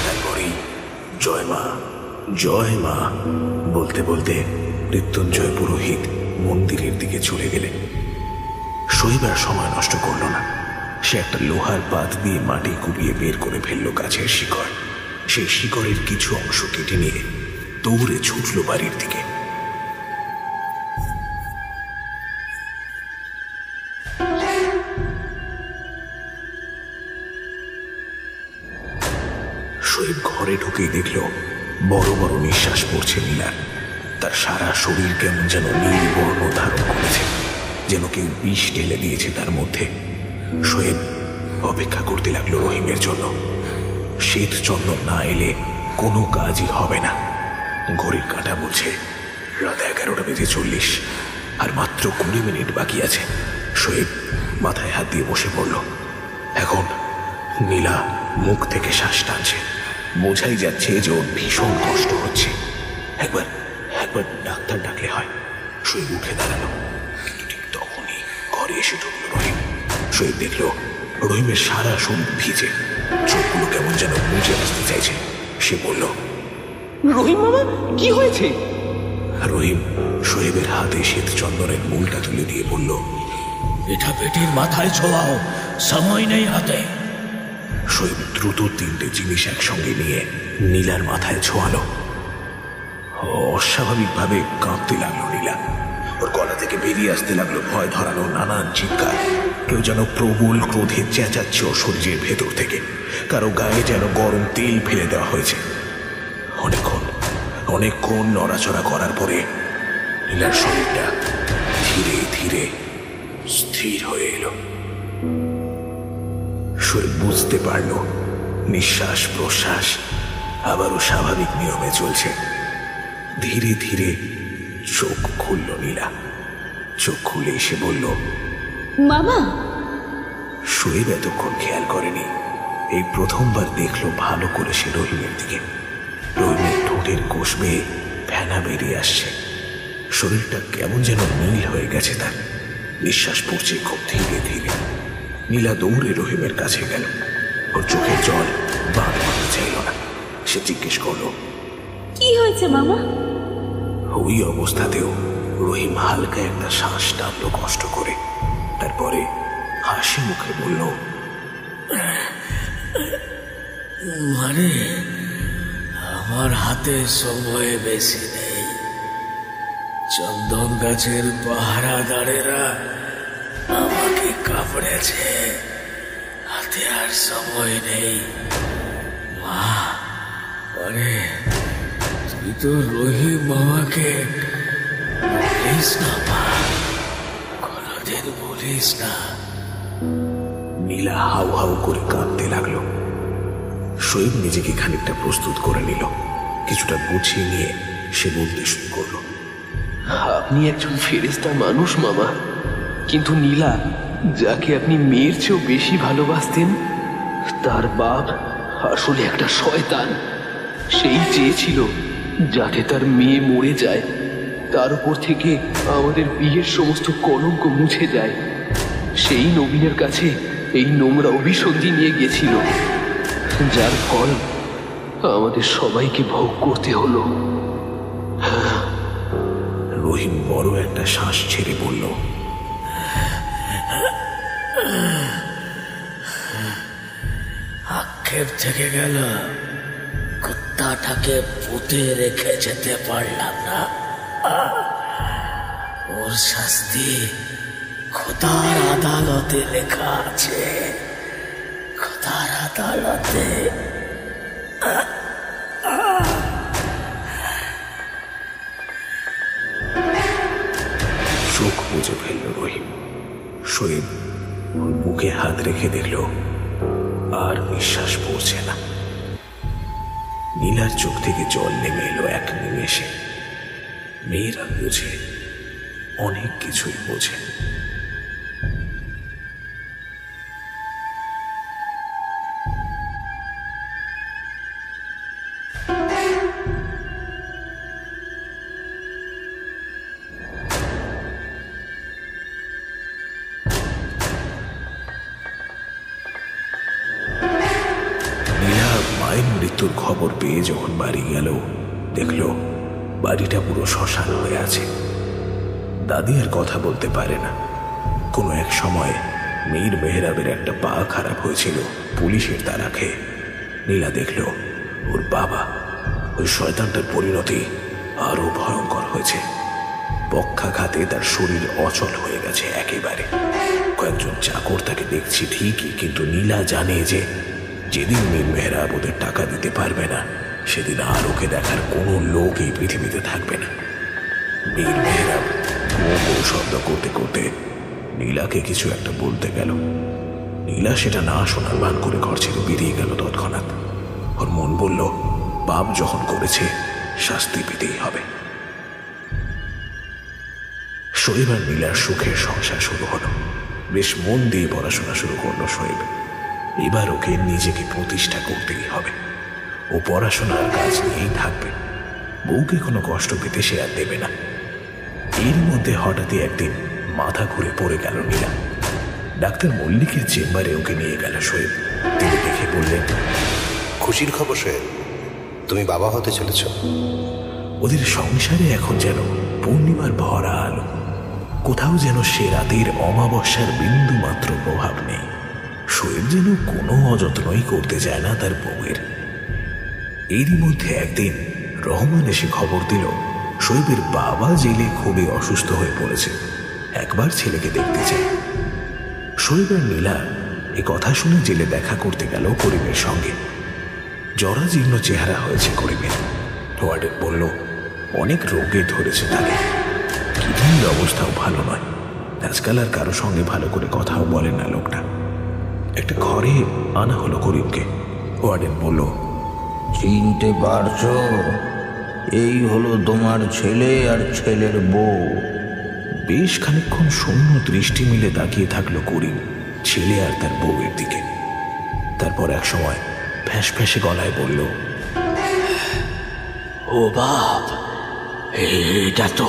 B: তারপরেই জয় মা, জয় মা বলতে বলতে মৃত্যুঞ্জয় পুরোহিত মন্দিরের দিকে চলে গেলেন। শোয়েব আর সময় নষ্ট করল না। সে একটা লোহার পাত দিয়ে মাটি কুপিয়ে বের করে ফেললো গাছের শিকড়। সেই শিকড়ের কিছু অংশ কেটে নিয়ে দৌড়ে ছুটল বাড়ির দিকে। শোয়েব ঘরে ঢুকেই দেখল বড় বড় নিঃশ্বাস পড়ছে নীলার। তার সারা শরীর কেমন যেন নীল বর্ণ ধারণ করেছে, যেন কেউ বিষ ঢেলে দিয়েছে তার মধ্যে। শোয়েব অপেক্ষা করতে লাগলো রহিমের জন্য। শ্বেত চন্দন না এলে কোনো কাজই হবে না। ঘড়ির কাঁটা বলছে রাত 11:40, আর মাত্র 20 মিনিট বাকি আছে। শোয়েব মাথায় হাত দিয়ে বসে পড়ল। এখন নীলা মুখ থেকে শ্বাস টানছে। বোঝাই যাচ্ছে যে ওর ভীষণ কষ্ট হচ্ছে। একবার ডাক্তার ডাকলে হয়। শোয়েব উঠে দাঁড়ালো, কিন্তু ঠিক তখনই ঘরে এসে ঢুকলো রহিম। শোয়েব দেখল রহিমের সারা শরীর ভিজে, চোখগুলো কেমন যেন মুজে আসতে চাইছে। সে বলল,
A: রহিম মামা, কি হয়েছে?
B: রহিম শোয়েবের হাতে শ্বেত চন্দনের মূলটা তুলে দিয়ে বলল,
G: এটা পেটের মাথায় ছোঁয়াও, সময় নেই হাতে।
B: শোয়েব দ্রুত 3টে জিনিস একসঙ্গে নিয়ে নীলার মাথায় ছোঁয়ালো। অস্বাভাবিকভাবে কাঁপতে লাগলো নীলা। ওর গলা থেকে বেরিয়ে আসতে লাগলো ভয় ধরানো নানান চিৎকার। কেউ যেন প্রবল ক্রোধে চেঁচাচ্ছে ওর শরীরের ভেতর থেকে। কারো গায়ে যেন গরম তেল ফেলে দেওয়া হয়েছে। অনেকক্ষণ নড়াচড়া করার পরে নীলার শরীরটা ধীরে ধীরে স্থির হয়ে এলো। শরীর বুঝতে পারল নিঃশ্বাস প্রশ্বাস আবারও স্বাভাবিক নিয়মে চলছে। ধীরে ধীরে চোখ খুলল নীলা। চোখ খুলে এসে বলল,
E: মামা।
B: শোয়েব এতক্ষণ খেয়াল করেনি। এই প্রথমবার দেখলো ভালো করে সে রহিমের দিকে। রহিমের ঠোঁটের কোষ বেয়ে ফেনা বেরিয়ে আসছে। শরীরটা কেমন যেন নীল হয়ে গেছে তার। নিঃশ্বাস পড়ছে খুব ধীরে ধীরে। নীলা দৌড়ে রহিমের কাছে গেল। ওর চোখের জল বাঁধ মারতে চাইল না। সে জিজ্ঞেস করলো,
E: কি হয়েছে মামা?
B: ওই অবস্থাতেও রহিম হালকা একটা শ্বাস টানলো কষ্ট করে। তারপরে হাসি মুখে বলল,
G: মানে আমার হাতে সময় বেশি নেই। চন্দন গাছের পাহারাদারেরা আমাকে কামড়েছে, হাতে আর সময় নেই। মা, আরে তুই তো রহিম মামাকে বলিস না মা, কোনদিন বলিস না।
B: নীলা হাউ হাউ করে কাঁদতে লাগলো। শোয়েব নিজেকে খানিকটা প্রস্তুত করে নিল। কিছুটা গুছিয়ে নিয়ে সে বলতে শুরু করলো,
A: আপনি একজন ফেরেশতা মানুষ মামা, কিন্তু নীলা যাকে আপনি মেয়ের চেয়েও বেশি ভালোবাসতেন, তার বাপ আসলে একটা শয়তান। সেই চেয়েছিল যাতে তার মেয়ে মরে যায়, তার উপর থেকে আমাদের বিয়ের সমস্ত কলঙ্ক মুছে যায়। সেই নবীনের কাছে এই নোংরা অভিসন্ধি নিয়ে গেছিল, যার ফল আমাদের সবাইকে ভোগ করতে হলো।
B: রহিম বড় একটা শ্বাস ছেড়ে বলল,
G: আক্ষেপ থেকে গেল, কুত্তাটাকে পুঁতে রেখে যেতে পারলাম না। ওর শাস্তি খোদার আদালতে লেখা আছে, খোদার আদালতে।
B: চোখ বুজে ফেলল রহিম। শোয়েব ওর বুকে হাত রেখে দেখল আর নিঃশ্বাস পড়ছে না। নীলার চোখ থেকে জল নেমে এলো এক নিমেষে। মেয়েরা বোঝে, অনেক কিছুই বোঝে। মায়ের মৃত্যুর খবর পেয়ে যখন বাড়ি গেল, দেখল বাড়িটা পুরো শ্মশান হয়ে আছে। দাদি আর কথা বলতে পারে না। কোনো এক সময় মীর মেহরাবের একটা পা খারাপ হয়েছিল পুলিশের তাড়া খেয়ে। নীলা দেখল ওর বাবা, ওই শয়তানটার পরিণতি আরো ভয়ঙ্কর হয়েছে। পক্ষাঘাতে তার শরীর অচল হয়ে গেছে একেবারে। কয়েকজন চাকর তাকে দেখছি ঠিকই, কিন্তু নীলা জানে যে যেদিন মীর মেহরাব ওদের টাকা দিতে পারবে না, সেদিন আর ওকে দেখার কোনো লোক এই পৃথিবীতে থাকবে না। মীর মেহরাব শব্দ করতে করতে নীলাকে কিছু একটা বলতে গেল। নীলা সেটা না শোনার ভান করে ঘর ছেড়ে বেরিয়ে গেল তৎক্ষণাৎ। ওর মন বলল, পাপ যখন করেছে শাস্তি পেতেই হবে। শোয়েব আর নীলার সুখের সংসার শুরু হলো। বেশ মন দিয়ে পড়াশোনা শুরু করলো শোয়েব। এবার ওকে নিজেকে প্রতিষ্ঠা করতেই হবে। ও পড়াশোনার কাজ নিয়েই থাকবে, বউকে কোনো কষ্ট পেতে সে আর দেবে না। এর মধ্যে হঠাৎই একদিন মাথা ঘুরে পড়ে গেল নীলা। ডাক্তার মল্লিকের চেম্বারে ওকে নিয়ে গেল শোয়েব। তিনি দেখে বললেন,
H: খুশির খবর শোয়েব, তুমি বাবা হতে চলেছ।
B: ওদের সংসারে এখন যেন পূর্ণিমার ভরা আলো। কোথাও যেন সে রাতের অমাবস্যার বিন্দু মাত্র প্রভাব নেই। শোয়েব যেন কোনো অযত্নই করতে যায় না তার বউয়ের। এরই মধ্যে একদিন রহমান এসে খবর দিল শোয়েবের বাবা জেলে খুবই অসুস্থ হয়ে পড়েছে, একবার ছেলেকে দেখতে চায়। শোয়েব আর নীলা এ কথা শুনে জেলে দেখা করতে গেল করিমের সঙ্গে। জরাজীর্ণ চেহারা হয়েছে করিমের। ওয়ার্ডেন বলল, অনেক রোগে ধরেছে তাকে, কিডনির অবস্থাও ভালো নয়। আজকাল আর কারো সঙ্গে ভালো করে কথাও বলে না লোকটা। একটা ঘরে আনা হলো করিমকে। ওয়ার্ডেন বলল,
F: চিনতে পারছো? এই হলো তোমার ছেলে আর ছেলের বউ।
B: বেশ খানিকক্ষণ শূন্য দৃষ্টি মিলে তাকিয়ে থাকলো করিম ছেলে আর তার বউয়ের দিকে। তারপর এক সময় ফ্যাঁস ফ্যাঁসে গলায় বলল,
G: ও বাপ, এটা তো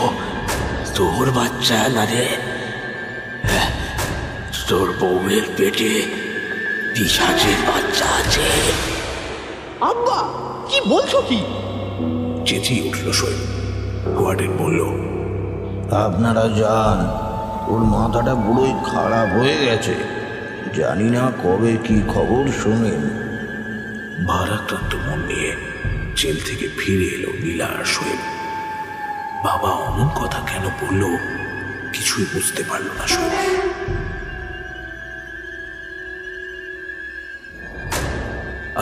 G: তোর বাচ্চা না রে?
C: তোর বউয়ের পেটে পিশাচের বাচ্চা আছে।
A: আব্বা, কি বলছো কি?
B: চেঁচিয়ে উঠল শোয়েব। ওয়ার্ডেন বলল,
F: আপনারা যান, ওর মাথাটা পুরোই খারাপ হয়ে গেছে। জানি না কবে কি খবর শোনেন।
B: ভারাক্রান্ত মন নিয়ে জেল থেকে ফিরে এলো নীলা আর শোয়েব। বাবা অমন কথা কেন বলল কিছুই বুঝতে পারল না শোয়েব।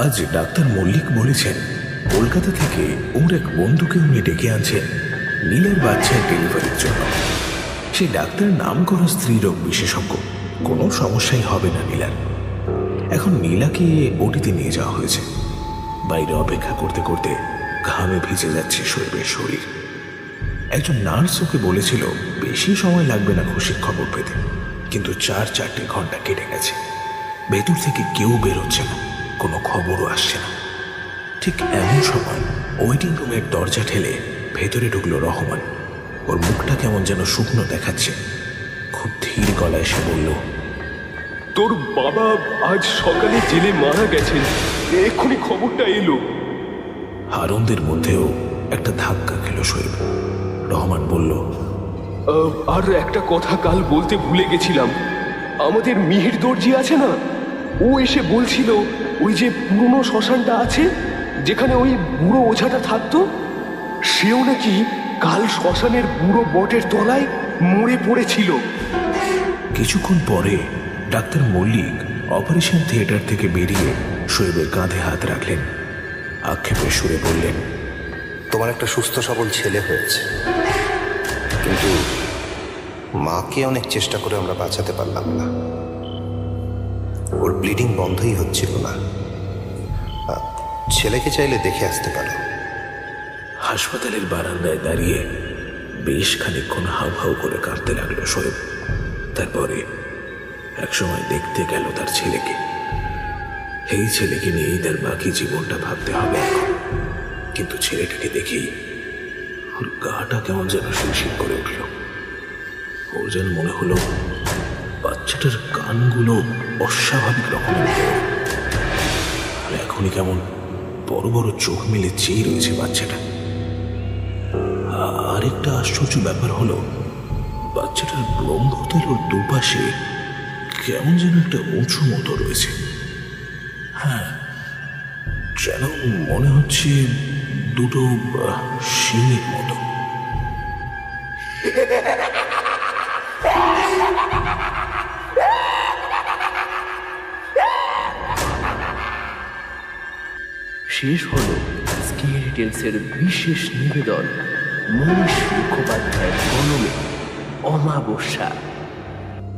B: আজ ডাক্তার মল্লিক বলেছেন কলকাতা থেকে ওর এক বন্ধুকে উনি ডেকে আনছেন নীলার বাচ্চার ডেলিভারির জন্য। সেই ডাক্তার নাম করা স্ত্রীরোগ বিশেষজ্ঞ। কোনো সমস্যাই হবে না নীলার। এখন নীলাকে ওটিতে নিয়ে যাওয়া হয়েছে। বাইরে অপেক্ষা করতে করতে ঘামে ভিজে যাচ্ছে শোয়েবের শরীর। একজন নার্স ওকে বলেছিল বেশি সময় লাগবে না খুশির খবর পেতে, কিন্তু 4-4টে ঘন্টা কেটে গেছে। ভেতর থেকে কেউ বেরোচ্ছে না, কোনো খবরও আসছে না। ঠিক এমন সময় ওয়েটিং রুমের দরজা ঠেলে ভেতরে ঢুকলো রহমান। ওর মুখটা কেমন যেন শুকনো দেখাচ্ছে। খুব ধীর গলায় সে বলল,
A: তোর বাবা আজ সকালে জেলে মারা গেছেন, এক্ষুনি খবরটা এলো।
B: আনন্দের মধ্যেও একটা ধাক্কা খেল শোয়েব। রহমান বলল,
A: আর একটা কথা কাল বলতে ভুলে গেছিলাম। আমাদের মিহির দর্জি আছে না, ও এসে বলছিল ওই যে পুরনো শ্মশানটা আছে যেখানে ওই বুড়ো ওঝাটা থাকতো, সেও নাকি কাল শ্মশানের বুড়ো বটের তলায় মরে পড়েছিল।
B: কিছুক্ষণ পরে ডাক্তার মল্লিক অপারেশন থিয়েটার থেকে বেরিয়ে শোয়েবের কাঁধে হাত রাখলেন। আক্ষেপের সুরে বললেন,
H: তোমার একটা সুস্থ সবল ছেলে হয়েছে, কিন্তু মাকে অনেক চেষ্টা করে আমরা বাঁচাতে পারলাম না। ওর ব্লিডিং বন্ধই হচ্ছিল না। ছেলেকে চাইলে দেখে আসতে পারো।
B: হাসপাতালের বারান্দায় দাঁড়িয়ে বেশ খানিকক্ষণ হাউ হাউ করে কাঁদতে লাগলো শোয়েব। তারপরে একসময় দেখতে গেল তার ছেলেকে। এই ছেলেকে নিয়েই তার বাকি জীবনটা ভাবতে হবে এখন। কিন্তু ছেলেটাকে দেখেই ওর গাটা কেমন যেন শিরশির করে উঠল। ওর যেন মনে হলো বাচ্চাটার কানগুলো অস্বাভাবিক রকমের বড়, আর এখনই কেমন বড় বড় চোখ মেলে চেয়ে রয়েছে বাচ্চাটা। আরেকটা আশ্চর্য ব্যাপার হলো বাচ্চাটার ব্রহ্মতলের দুপাশে কেমন যেন একটা উঁচু মতো রয়েছে। হ্যাঁ, যেন মনে হচ্ছে দুটো শিঙের মতো।
A: শেষ হলো স্কেরি টেলসের বিশেষ নিবেদন মনীষ মুখোপাধ্যায়ের কলমে অমাবস্যা।